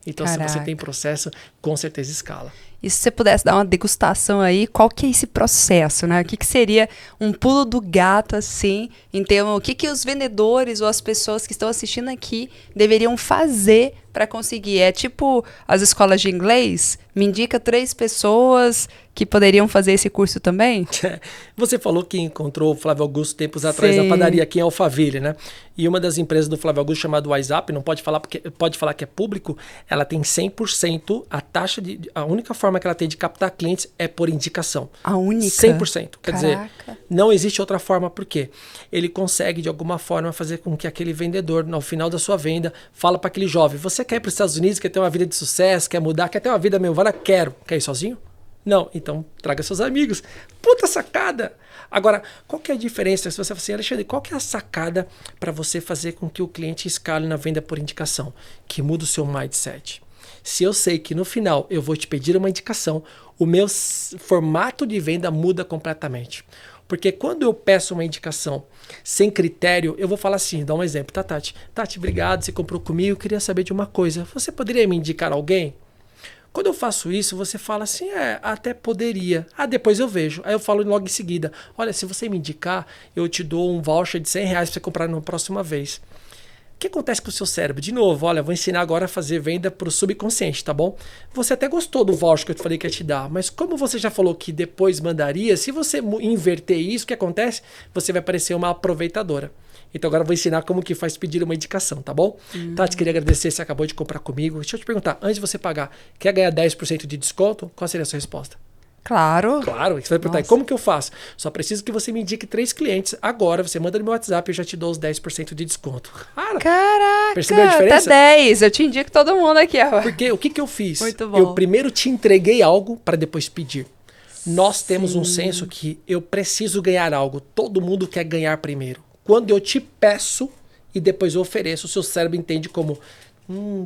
Então, caraca, se você tem processo, com certeza escala. E se você pudesse dar uma degustação aí, qual que é esse processo, né? O que seria um pulo do gato, assim, em termos, o que os vendedores ou as pessoas que estão assistindo aqui deveriam fazer para conseguir? É tipo as escolas de inglês? Me indica 3 pessoas que poderiam fazer esse curso também? Você falou que encontrou o Flávio Augusto tempos atrás na padaria aqui em Alphaville, né? E uma das empresas do Flávio Augusto, chamada WhatsApp, não pode falar porque pode falar que é público, ela tem 100%, a única forma que ela tem de captar clientes é por indicação. A única? 100%. Quer Caraca. dizer, não existe outra forma, por quê? Ele consegue, de alguma forma, fazer com que aquele vendedor, no final da sua venda, fala para aquele jovem: você quer ir para os Estados Unidos, quer ter uma vida de sucesso, quer mudar, quer ter uma vida meio vara? Quero. Quer ir sozinho? Não, então traga seus amigos. Puta sacada! Agora, qual que é a diferença? Se você fala assim, Alexandre, qual que é a sacada para você fazer com que o cliente escale na venda por indicação? Que muda o seu mindset. Se eu sei que no final eu vou te pedir uma indicação, o meu formato de venda muda completamente. Porque quando eu peço uma indicação sem critério, eu vou falar assim, dá um exemplo, tá, Tati? Tati, obrigado, você comprou comigo, eu queria saber de uma coisa. Você poderia me indicar alguém? Quando eu faço isso, você fala assim, até poderia. Depois eu vejo. Aí eu falo logo em seguida, olha, se você me indicar, eu te dou um voucher de R$100 para você comprar na próxima vez. O que acontece com o seu cérebro? De novo, olha, vou ensinar agora a fazer venda para o subconsciente, tá bom? Você até gostou do voucher que eu te falei que ia te dar, mas como você já falou que depois mandaria, se você inverter isso, o que acontece? Você vai parecer uma aproveitadora. Então agora eu vou ensinar como que faz pedir uma indicação, tá bom? Tati, queria agradecer, você acabou de comprar comigo. Deixa eu te perguntar, antes de você pagar, quer ganhar 10% de desconto? Qual seria a sua resposta? Claro. Claro, você vai perguntar, como que eu faço? Só preciso que você me indique 3 clientes. Agora, você manda no meu WhatsApp e eu já te dou os 10% de desconto. Caraca, percebeu a diferença? Até 10, eu te indico todo mundo aqui. Porque o que eu fiz? Muito bom. Eu primeiro te entreguei algo para depois pedir. Nós temos um senso que eu preciso ganhar algo. Todo mundo quer ganhar primeiro. Quando eu te peço e depois eu ofereço, o seu cérebro entende como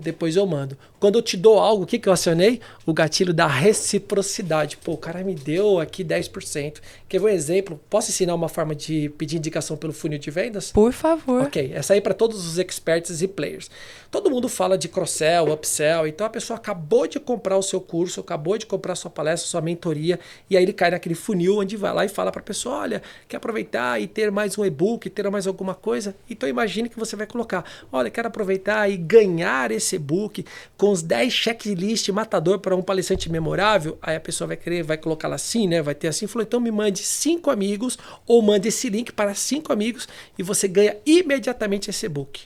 Depois eu mando. Quando eu te dou algo, o que eu acionei? O gatilho da reciprocidade. Pô, o cara me deu aqui 10%. Quer ver um exemplo? Posso ensinar uma forma de pedir indicação pelo funil de vendas? Por favor. Ok, essa aí para todos os experts e players. Todo mundo fala de cross-sell, upsell, então a pessoa acabou de comprar o seu curso, acabou de comprar a sua palestra, sua mentoria, e aí ele cai naquele funil onde vai lá e fala para a pessoa, olha, quer aproveitar e ter mais um e-book, ter mais alguma coisa? Então imagine que você vai colocar, olha, quero aproveitar e ganhar esse e-book com os 10 checklist matador para um palestrante memorável. Aí a pessoa vai colocar lá assim, né? Vai ter assim, falou, então me mande 5 amigos ou mande esse link para 5 amigos e você ganha imediatamente esse e-book.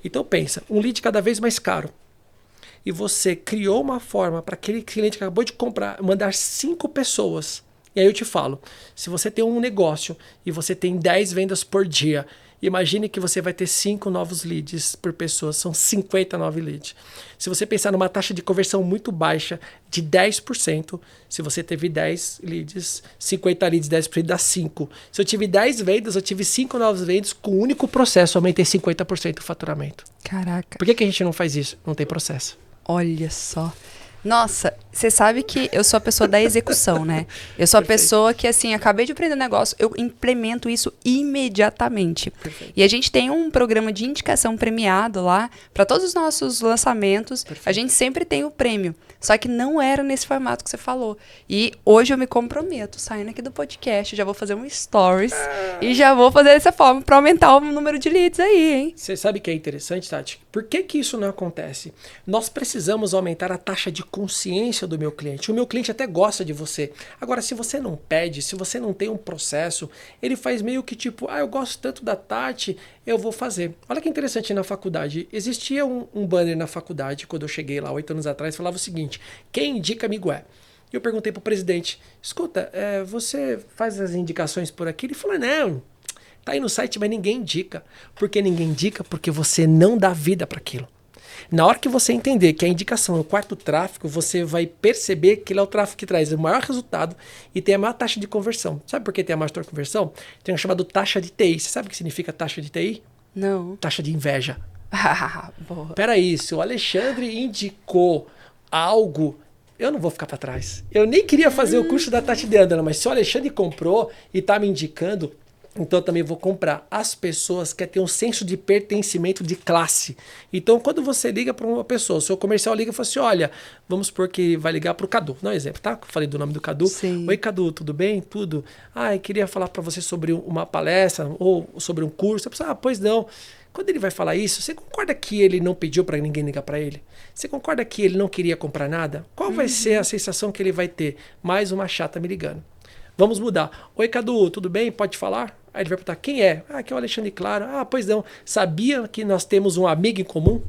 Então pensa, um lead cada vez mais caro. E você criou uma forma para aquele cliente que acabou de comprar, mandar 5 pessoas. E aí eu te falo, se você tem um negócio e você tem 10 vendas por dia, imagine que você vai ter 5 novos leads por pessoa, são 59 leads. Se você pensar numa taxa de conversão muito baixa de 10%, se você teve 10 leads, 50 leads, 10% dá 5. Se eu tive 10 vendas, eu tive 5 novos vendas com o único processo, aumentei 50% o faturamento. Caraca. Por que a gente não faz isso? Não tem processo. Olha só. Nossa, você sabe que eu sou a pessoa da execução, né? Eu sou a pessoa que, assim, acabei de aprender um negócio, eu implemento isso imediatamente. Perfeito. E a gente tem um programa de indicação premiado lá, para todos os nossos lançamentos. Perfeito. A gente sempre tem o prêmio. Só que não era nesse formato que você falou. E hoje eu me comprometo, saindo aqui do podcast, já vou fazer um stories e já vou fazer dessa forma para aumentar o número de leads aí, hein? Você sabe que é interessante, Tati? Por que isso não acontece? Nós precisamos aumentar a taxa de consciência do meu cliente. O meu cliente até gosta de você. Agora, se você não pede, se você não tem um processo, ele faz meio que tipo, eu gosto tanto da Tati, eu vou fazer. Olha que interessante na faculdade. Existia um banner na faculdade, quando eu cheguei lá 8 anos atrás, falava o seguinte, quem indica amigo é. E eu perguntei pro presidente, escuta, você faz as indicações por aqui? Ele falou, não, tá aí no site, mas ninguém indica. Por que ninguém indica? Porque você não dá vida para aquilo. Na hora que você entender que a indicação é o quarto tráfego, você vai perceber que ele é o tráfego que traz o maior resultado e tem a maior taxa de conversão. Sabe por que tem a maior taxa de conversão? Tem um chamado taxa de TI. Você sabe o que significa taxa de TI? Não. Taxa de inveja. Boa. Peraí, se o Alexandre indicou algo, eu não vou ficar para trás. Eu nem queria fazer o curso da Tati Deandra, mas se o Alexandre comprou e tá me indicando, então eu também vou comprar. As pessoas querem ter um senso de pertencimento de classe. Então quando você liga para uma pessoa, o seu comercial liga e fala assim, olha, vamos supor que vai ligar para o Cadu. Não é exemplo, tá? Eu falei do nome do Cadu. Sim. Oi, Cadu, tudo bem? Tudo? Eu queria falar para você sobre uma palestra ou sobre um curso. Eu penso, pois não. Quando ele vai falar isso, você concorda que ele não pediu para ninguém ligar para ele? Você concorda que ele não queria comprar nada? Qual vai ser a sensação que ele vai ter? Mais uma chata me ligando. Vamos mudar. Oi, Cadu, tudo bem? Pode falar? Aí ele vai perguntar, quem é? Aqui é o Alexandre Claro. Pois não. Sabia que nós temos um amigo em comum?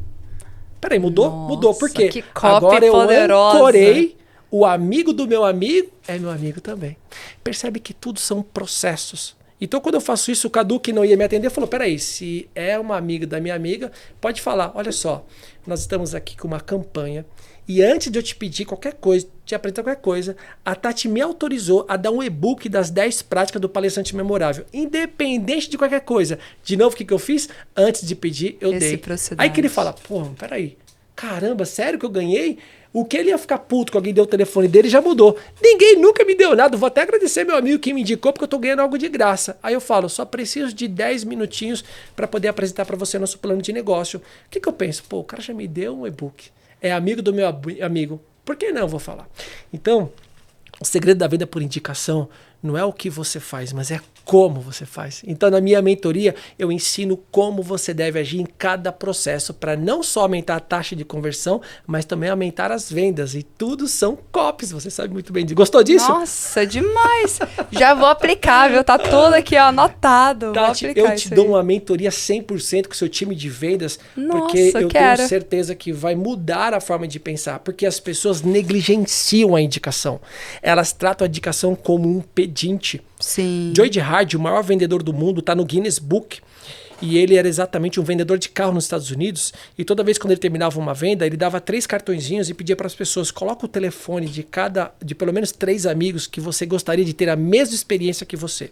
Peraí, mudou? Nossa, mudou. Por quê? Que copy agora eu poderosa. ancorei o amigo do meu amigo é meu amigo também. Percebe que tudo são processos. Então, quando eu faço isso, o Cadu, que não ia me atender, falou, peraí, se é uma amiga da minha amiga, pode falar, olha só, nós estamos aqui com uma campanha e antes de eu te pedir qualquer coisa, te apresentar qualquer coisa, a Tati me autorizou a dar um e-book das 10 práticas do palestrante memorável, independente de qualquer coisa. De novo, o que eu fiz? Antes de pedir, eu dei. Aí que ele fala, porra, peraí, caramba, sério que eu ganhei? O que ele ia ficar puto que alguém deu o telefone dele já mudou. Ninguém nunca me deu nada. Vou até agradecer meu amigo que me indicou porque eu tô ganhando algo de graça. Aí eu falo, só preciso de 10 minutinhos para poder apresentar para você nosso plano de negócio. O que eu penso? Pô, o cara já me deu um e-book. É amigo do meu amigo. Por que não eu vou falar? Então, o segredo da venda por indicação não é o que você faz, mas é como você faz. Então, na minha mentoria, eu ensino como você deve agir em cada processo para não só aumentar a taxa de conversão, mas também aumentar as vendas. E tudo são copies, você sabe muito bem. Gostou disso? Nossa, demais! Já vou aplicar, viu? Tá tudo aqui, ó, anotado. Tati, eu te dou uma mentoria 100% com o seu time de vendas, porque eu tenho certeza que vai mudar a forma de pensar, porque as pessoas negligenciam a indicação. Elas tratam a indicação como um pedinte. Sim. Joy DeHardy, o maior vendedor do mundo, está no Guinness Book. E ele era exatamente um vendedor de carro nos Estados Unidos. E toda vez quando ele terminava uma venda, ele dava 3 cartõezinhos e pedia para as pessoas, coloca o telefone de pelo menos 3 amigos que você gostaria de ter a mesma experiência que você.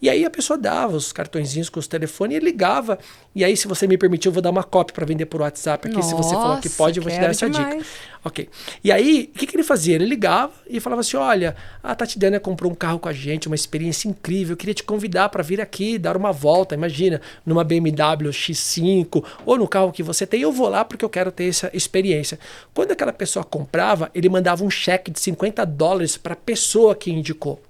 E aí a pessoa dava os cartõezinhos com os telefones e ligava. E aí, se você me permitir, eu vou dar uma cópia para vender por WhatsApp aqui. Se você falou que pode, eu vou te dar essa dica. Ok. E aí, o que ele fazia? Ele ligava e falava assim, olha, a Tati Dândela comprou um carro com a gente, uma experiência incrível, eu queria te convidar para vir aqui, dar uma volta, imagina, numa BMW X5 ou no carro que você tem, eu vou lá porque eu quero ter essa experiência. Quando aquela pessoa comprava, ele mandava um cheque de $50 para a pessoa que indicou.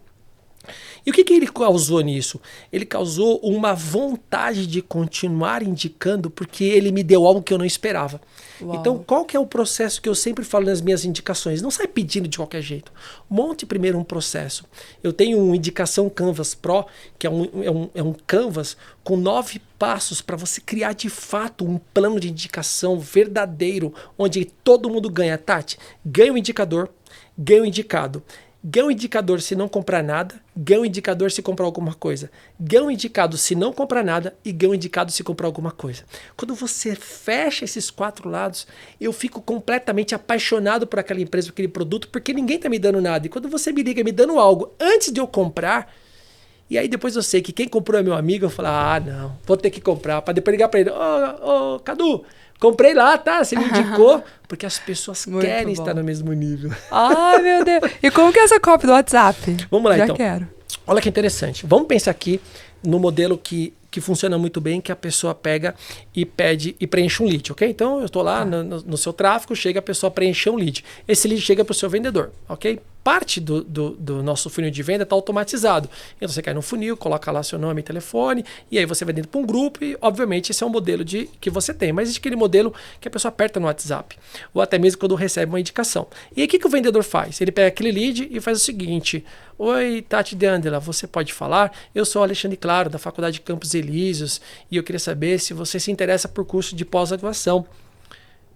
E o que ele causou nisso? Ele causou uma vontade de continuar indicando porque ele me deu algo que eu não esperava. Uau. Então, qual que é o processo que eu sempre falo nas minhas indicações? Não sai pedindo de qualquer jeito. Monte primeiro um processo. Eu tenho um Indicação Canvas Pro, que é um Canvas com 9 passos para você criar de fato um plano de indicação verdadeiro, onde todo mundo ganha. Tati, ganha o indicador, ganha o indicado. Ganha um indicador se não comprar nada, ganha um indicador se comprar alguma coisa. Ganha um indicado se não comprar nada e ganha um indicado se comprar alguma coisa. Quando você fecha esses 4 lados, eu fico completamente apaixonado por aquela empresa, por aquele produto, porque ninguém está me dando nada. E quando você me liga me dando algo antes de eu comprar, e aí depois eu sei que quem comprou é meu amigo, eu falo, não, vou ter que comprar, para depois ligar para ele, ô, Cadu, comprei lá, tá? Você me indicou. Porque as pessoas querem estar no mesmo nível. Ai, meu Deus. E como que é essa cópia do WhatsApp? Vamos lá, Já então. quero. Olha que interessante. Vamos pensar aqui no modelo que funciona muito bem, que a pessoa pega e pede e preenche um lead, ok? Então, eu estou lá no seu tráfego, chega a pessoa preencher um lead. Esse lead chega para o seu vendedor, ok? Parte do nosso funil de venda está automatizado. Então, você cai no funil, coloca lá seu nome e telefone, e aí você vai dentro para um grupo e, obviamente, esse é um modelo que você tem. Mas existe aquele modelo que a pessoa aperta no WhatsApp, ou até mesmo quando recebe uma indicação. E aí, o que o vendedor faz? Ele pega aquele lead e faz o seguinte, oi, Tati Dândela, você pode falar? Eu sou o Alexandre Claro, da Faculdade de Campos Elíseos, e eu queria saber se você se interessa por curso de pós-graduação.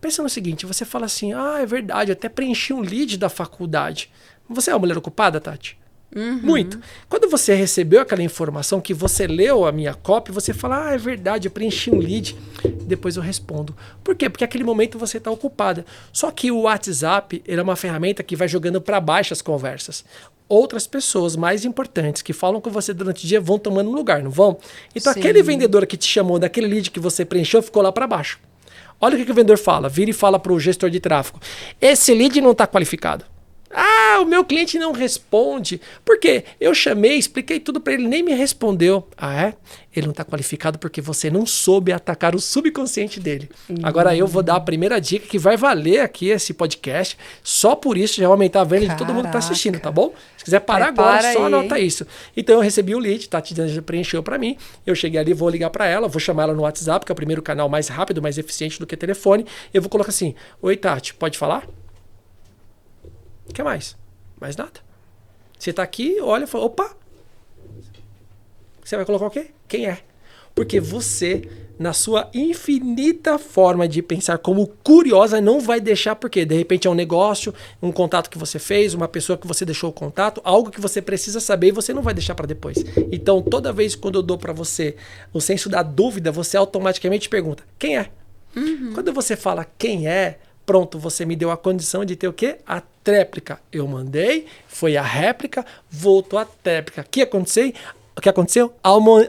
Pensa no seguinte, você fala assim, é verdade, eu até preenchi um lead da faculdade. Você é uma mulher ocupada, Tati? Uhum. Muito. Quando você recebeu aquela informação que você leu a minha cópia, você fala, é verdade, eu preenchi um lead, depois eu respondo. Por quê? Porque naquele momento você está ocupada. Só que o WhatsApp é uma ferramenta que vai jogando para baixo as conversas. Outras pessoas mais importantes que falam com você durante o dia vão tomando lugar, não vão? Então aquele vendedor que te chamou daquele lead que você preencheu ficou lá para baixo. Olha o que o vendedor fala, vira e fala para o gestor de tráfego. Esse lead não está qualificado. O meu cliente não responde. Por quê? Eu chamei, expliquei tudo para ele, nem me respondeu. Ele não está qualificado porque você não soube atacar o subconsciente dele. Agora eu vou dar a primeira dica que vai valer aqui esse podcast. Só por isso já vai aumentar a venda de todo mundo que está assistindo, tá bom? Se quiser parar agora, só anota isso. Então eu recebi o lead, Tati já preencheu para mim. Eu cheguei ali, vou ligar para ela, vou chamar ela no WhatsApp, que é o primeiro canal mais rápido, mais eficiente do que telefone. Eu vou colocar assim, oi Tati, pode falar? O que mais? Mais nada. Você tá aqui, olha e fala, opa! Você vai colocar o quê? Quem é? Porque você, na sua infinita forma de pensar como curiosa, não vai deixar, porque de repente é um negócio, um contato que você fez, uma pessoa que você deixou o contato, algo que você precisa saber e você não vai deixar para depois. Então, toda vez quando eu dou para você o senso da dúvida, você automaticamente pergunta, quem é? Uhum. Quando você fala quem é, pronto, você me deu a condição de ter o quê? A tréplica. Eu mandei, foi a réplica, voltou a tréplica. O que aconteceu?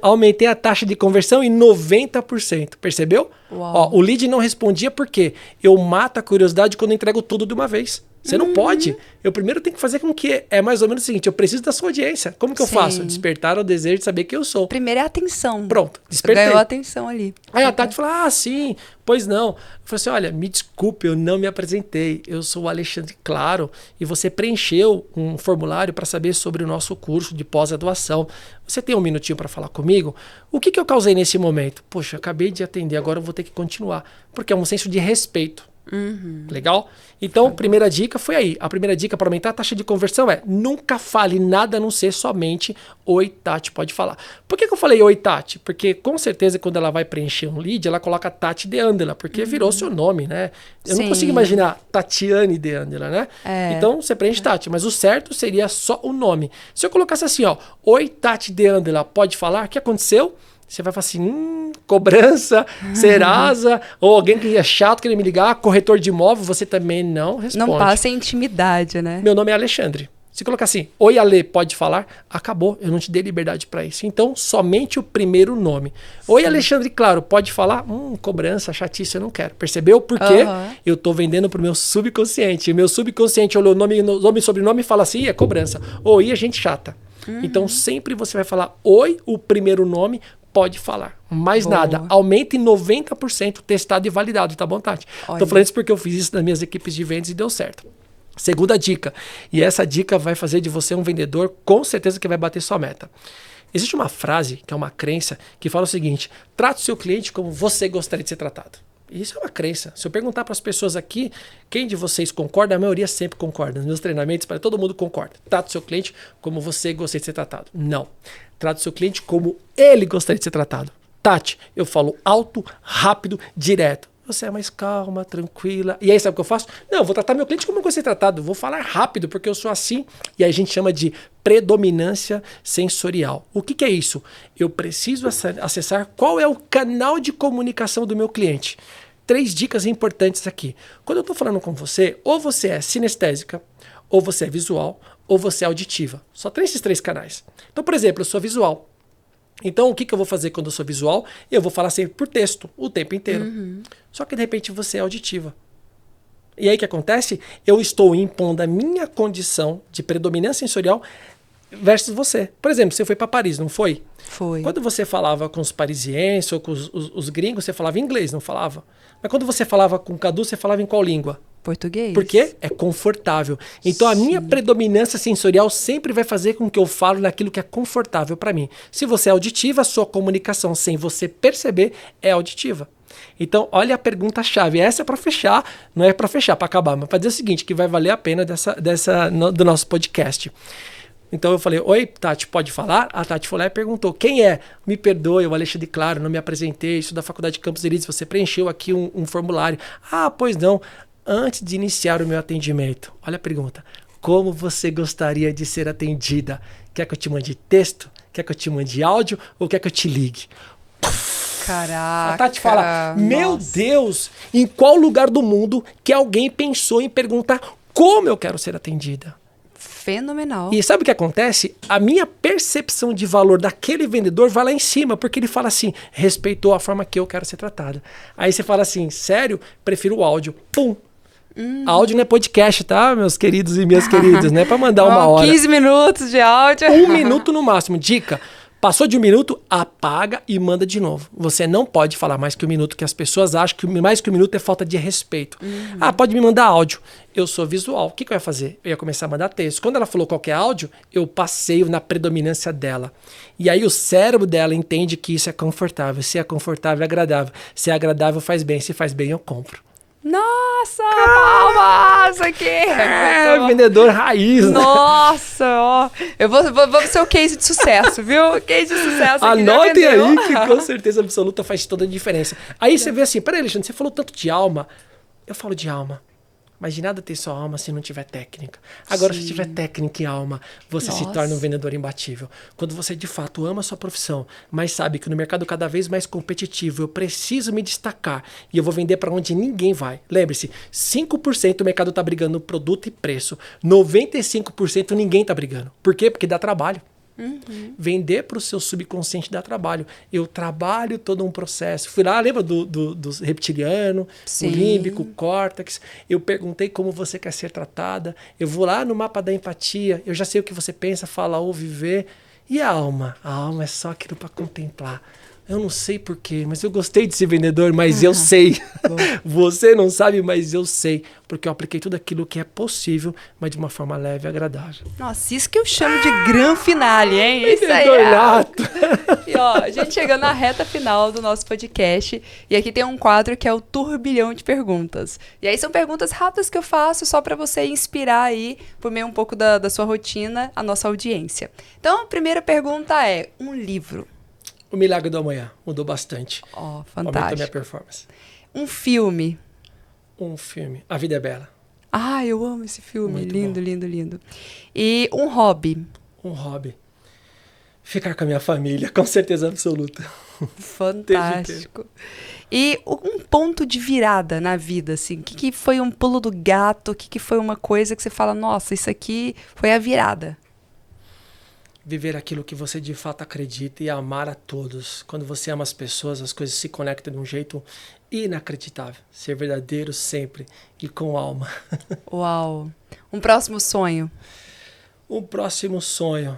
Aumentei a taxa de conversão em 90%. Percebeu? O lead não respondia porque eu mato a curiosidade quando eu entrego tudo de uma vez. Você não pode. Eu primeiro tenho que fazer com que é mais ou menos o seguinte, eu preciso da sua audiência. Como que eu faço? Despertar o desejo de saber quem eu sou. Primeiro é a atenção. Pronto, despertei. Ganhou a atenção ali. Aí a Tati falou, sim, pois não. Eu falei assim, olha, me desculpe, eu não me apresentei. Eu sou o Alexandre Claro e você preencheu um formulário para saber sobre o nosso curso de pós-graduação. Você tem um minutinho para falar comigo? O que eu causei nesse momento? Poxa, acabei de atender, agora eu vou ter que continuar. Porque é um senso de respeito. Uhum. Legal? Então, primeira dica foi aí. A primeira dica para aumentar a taxa de conversão é nunca fale nada a não ser somente oi, Tati, pode falar. Por que eu falei oi, Tati? Porque com certeza quando ela vai preencher um lead, ela coloca Tati Dândela, porque virou seu nome, né? Eu não consigo imaginar Tatiane Dândela, né? Então, você preenche Tati, mas o certo seria só o nome. Se eu colocasse assim, oi, Tati Dândela, pode falar? O que aconteceu? Você vai falar assim, cobrança, Serasa, ou alguém que é chato querer me ligar, corretor de imóvel, você também não responde. Não passa intimidade, né? Meu nome é Alexandre. Se colocar assim, oi Ale, pode falar? Acabou, eu não te dei liberdade para isso. Então, somente o primeiro nome. Oi Alexandre, claro, pode falar? Cobrança, chatice, eu não quero. Percebeu? Porque eu tô vendendo pro meu subconsciente. E meu subconsciente olhou nome e sobrenome e fala assim, é cobrança. Oi, é gente chata. Então, sempre você vai falar oi, o primeiro nome, pode falar. Mais nada. Aumenta em 90%, testado e validado, tá bom, Tati? Tô falando isso porque eu fiz isso nas minhas equipes de vendas e deu certo. Segunda dica, e essa dica vai fazer de você um vendedor com certeza que vai bater sua meta. Existe uma frase, que é uma crença, que fala o seguinte: trate o seu cliente como você gostaria de ser tratado. Isso é uma crença. Se eu perguntar para as pessoas aqui, quem de vocês concorda, a maioria sempre concorda. Nos meus treinamentos, para todo mundo concorda. Trate o seu cliente como você gostaria de ser tratado. Não. Trate o seu cliente como ele gostaria de ser tratado. Tati, eu falo alto, rápido, direto. Você é mais calma, tranquila. E aí, sabe o que eu faço? Não, eu vou tratar meu cliente como eu gostaria de ser tratado. Vou falar rápido, porque eu sou assim. E aí a gente chama de predominância sensorial. O que é isso? Eu preciso acessar qual é o canal de comunicação do meu cliente. 3 dicas importantes aqui. Quando eu estou falando com você, ou você é sinestésica, ou você é visual, ou você é auditiva. Só tem esses 3 canais. Então, por exemplo, eu sou visual. Então, o que eu vou fazer quando eu sou visual? Eu vou falar sempre por texto, o tempo inteiro. Só que, de repente, você é auditiva. E aí, o que acontece? Eu estou impondo a minha condição de predominância sensorial versus você. Por exemplo, você foi para Paris, não foi? Foi. Quando você falava com os parisienses ou com os gringos, você falava inglês, não falava? Mas quando você falava com o Cadu, você falava em qual língua? Português. Porque é confortável. Então, a minha predominância sensorial sempre vai fazer com que eu falo naquilo que é confortável para mim. Se você é auditiva, a sua comunicação, sem você perceber, é auditiva. Então, olha a pergunta-chave. Essa é para fechar, não é para fechar, para acabar, mas para dizer o seguinte, que vai valer a pena do nosso podcast. Então eu falei, oi, Tati, pode falar? A Tati foi lá e perguntou, quem é? Me perdoe, o Alexandre Claro, não me apresentei, sou da Faculdade de Campos Elíseos, você preencheu aqui um formulário. Ah, pois não. Antes de iniciar o meu atendimento, olha a pergunta, como você gostaria de ser atendida? Quer que eu te mande texto? Quer que eu te mande áudio? Ou quer que eu te ligue? Caraca. A Tati fala, meu Deus, em qual lugar do mundo que alguém pensou em perguntar como eu quero ser atendida? Fenomenal. E sabe o que acontece? A minha percepção de valor daquele vendedor vai lá em cima, porque ele fala assim, respeitou a forma que eu quero ser tratada. Aí você fala assim, sério? Prefiro o áudio. Pum! Áudio não é podcast, tá, meus queridos e minhas queridas, né? Para mandar uma hora. 15 minutos de áudio. 1 minuto no máximo. Dica. Passou de 1 minuto, apaga e manda de novo. Você não pode falar mais que 1 minuto, que as pessoas acham que mais que 1 minuto é falta de respeito. Ah, pode me mandar áudio. Eu sou visual. O que eu ia fazer? Eu ia começar a mandar texto. Quando ela falou qualquer áudio, eu passeio na predominância dela. E aí o cérebro dela entende que isso é confortável. Se é confortável, é agradável. Se é agradável, faz bem. Se faz bem, eu compro. Nossa, palmas aqui. É, vendedor raiz, né? Nossa, ó. Eu vou ser o case de sucesso, viu? Case de sucesso aqui. Anotem aí que com certeza absoluta faz toda a diferença. Aí você vê assim, peraí, Alexandre, você falou tanto de alma. Eu falo de alma. Mas de nada ter só alma se não tiver técnica. Agora, se tiver técnica e alma, você se torna um vendedor imbatível. Quando você de fato ama a sua profissão, mas sabe que no mercado cada vez mais competitivo, eu preciso me destacar e eu vou vender para onde ninguém vai. Lembre-se, 5% o mercado está brigando no produto e preço. 95% ninguém está brigando. Por quê? Porque dá trabalho. Vender para o seu subconsciente dá trabalho. Eu trabalho todo um processo. Fui lá, lembra do reptiliano, o límbico, o córtex. Eu perguntei como você quer ser tratada. Eu vou lá no mapa da empatia. Eu já sei o que você pensa, fala, ouve, vê. E a alma? A alma é só aquilo para contemplar. Eu não sei porquê, mas eu gostei de ser vendedor, mas eu sei. Você não sabe, mas eu sei. Porque eu apliquei tudo aquilo que é possível, mas de uma forma leve e agradável. Nossa, isso que eu chamo de gran finale, hein? Isso aí. E ó, a gente chegando na reta final do nosso podcast. E aqui tem um quadro que é o turbilhão de perguntas. E aí são perguntas rápidas que eu faço só para você inspirar aí, por meio um pouco da sua rotina, a nossa audiência. Então, a primeira pergunta é, um livro. O Milagre do Amanhã mudou bastante. Ó, fantástico. Aumentou a minha performance. Um filme. Um filme. A Vida é Bela. Ah, eu amo esse filme. Muito lindo, bom. lindo, lindo. E um hobby. Um hobby. Ficar com a minha família, com certeza absoluta. Fantástico. E um ponto de virada na vida, assim, o que foi um pulo do gato, o que foi uma coisa que você fala, nossa, isso aqui foi a virada? Viver aquilo que você de fato acredita e amar a todos. Quando você ama as pessoas, as coisas se conectam de um jeito inacreditável. Ser verdadeiro sempre e com alma. Uau! Um próximo sonho? Um próximo sonho.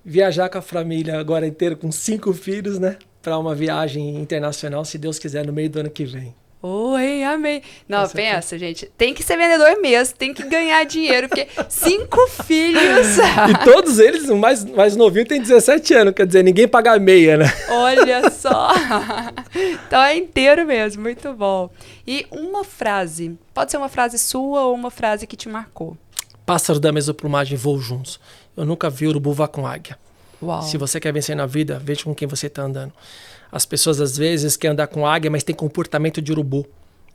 Viajar com a família agora inteira, com 5 filhos, né? Para uma viagem internacional, se Deus quiser, no meio do ano que vem. Oi, amei. Não, pensa, gente. Tem que ser vendedor mesmo, tem que ganhar dinheiro, porque 5 filhos. E todos eles, o mais novinho tem 17 anos, quer dizer, ninguém paga meia, né? Olha só. Então é inteiro mesmo, muito bom. E uma frase, pode ser uma frase sua ou uma frase que te marcou. Pássaros da mesma plumagem voam juntos. Eu nunca vi urubu voar com águia. Uau. Se você quer vencer na vida, veja com quem você está andando. As pessoas às vezes querem andar com águia, mas tem comportamento de urubu.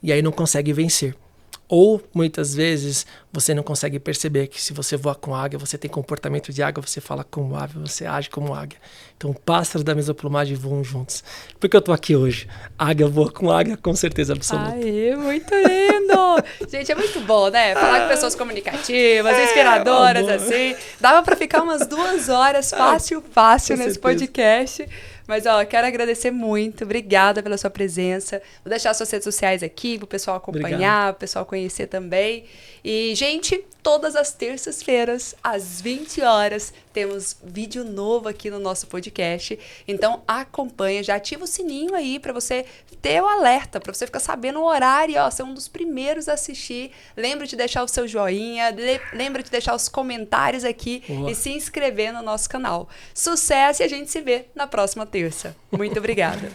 E aí não consegue vencer. Ou muitas vezes você não consegue perceber que se você voa com águia, você tem comportamento de águia, você fala como águia, você age como águia. Então pássaros da mesma plumagem voam juntos. Por que eu tô aqui hoje? Águia voa com águia, com certeza absoluta. Ai, muito lindo! Gente, é muito bom, né? Falar com pessoas comunicativas, inspiradoras, assim. Dava pra ficar umas 2 horas fácil nesse podcast. Mas, ó, quero agradecer muito. Obrigada pela sua presença. Vou deixar suas redes sociais aqui pro pessoal acompanhar, pro pessoal conhecer também. E, gente, todas as terças-feiras, às 20 horas, temos vídeo novo aqui no nosso podcast. Então, acompanha, já ativa o sininho aí para você ter o alerta, para você ficar sabendo o horário, ó, ser um dos primeiros a assistir. Lembra de deixar o seu joinha, lembra de deixar os comentários aqui e se inscrever no nosso canal. Sucesso e a gente se vê na próxima terça. Muito obrigada.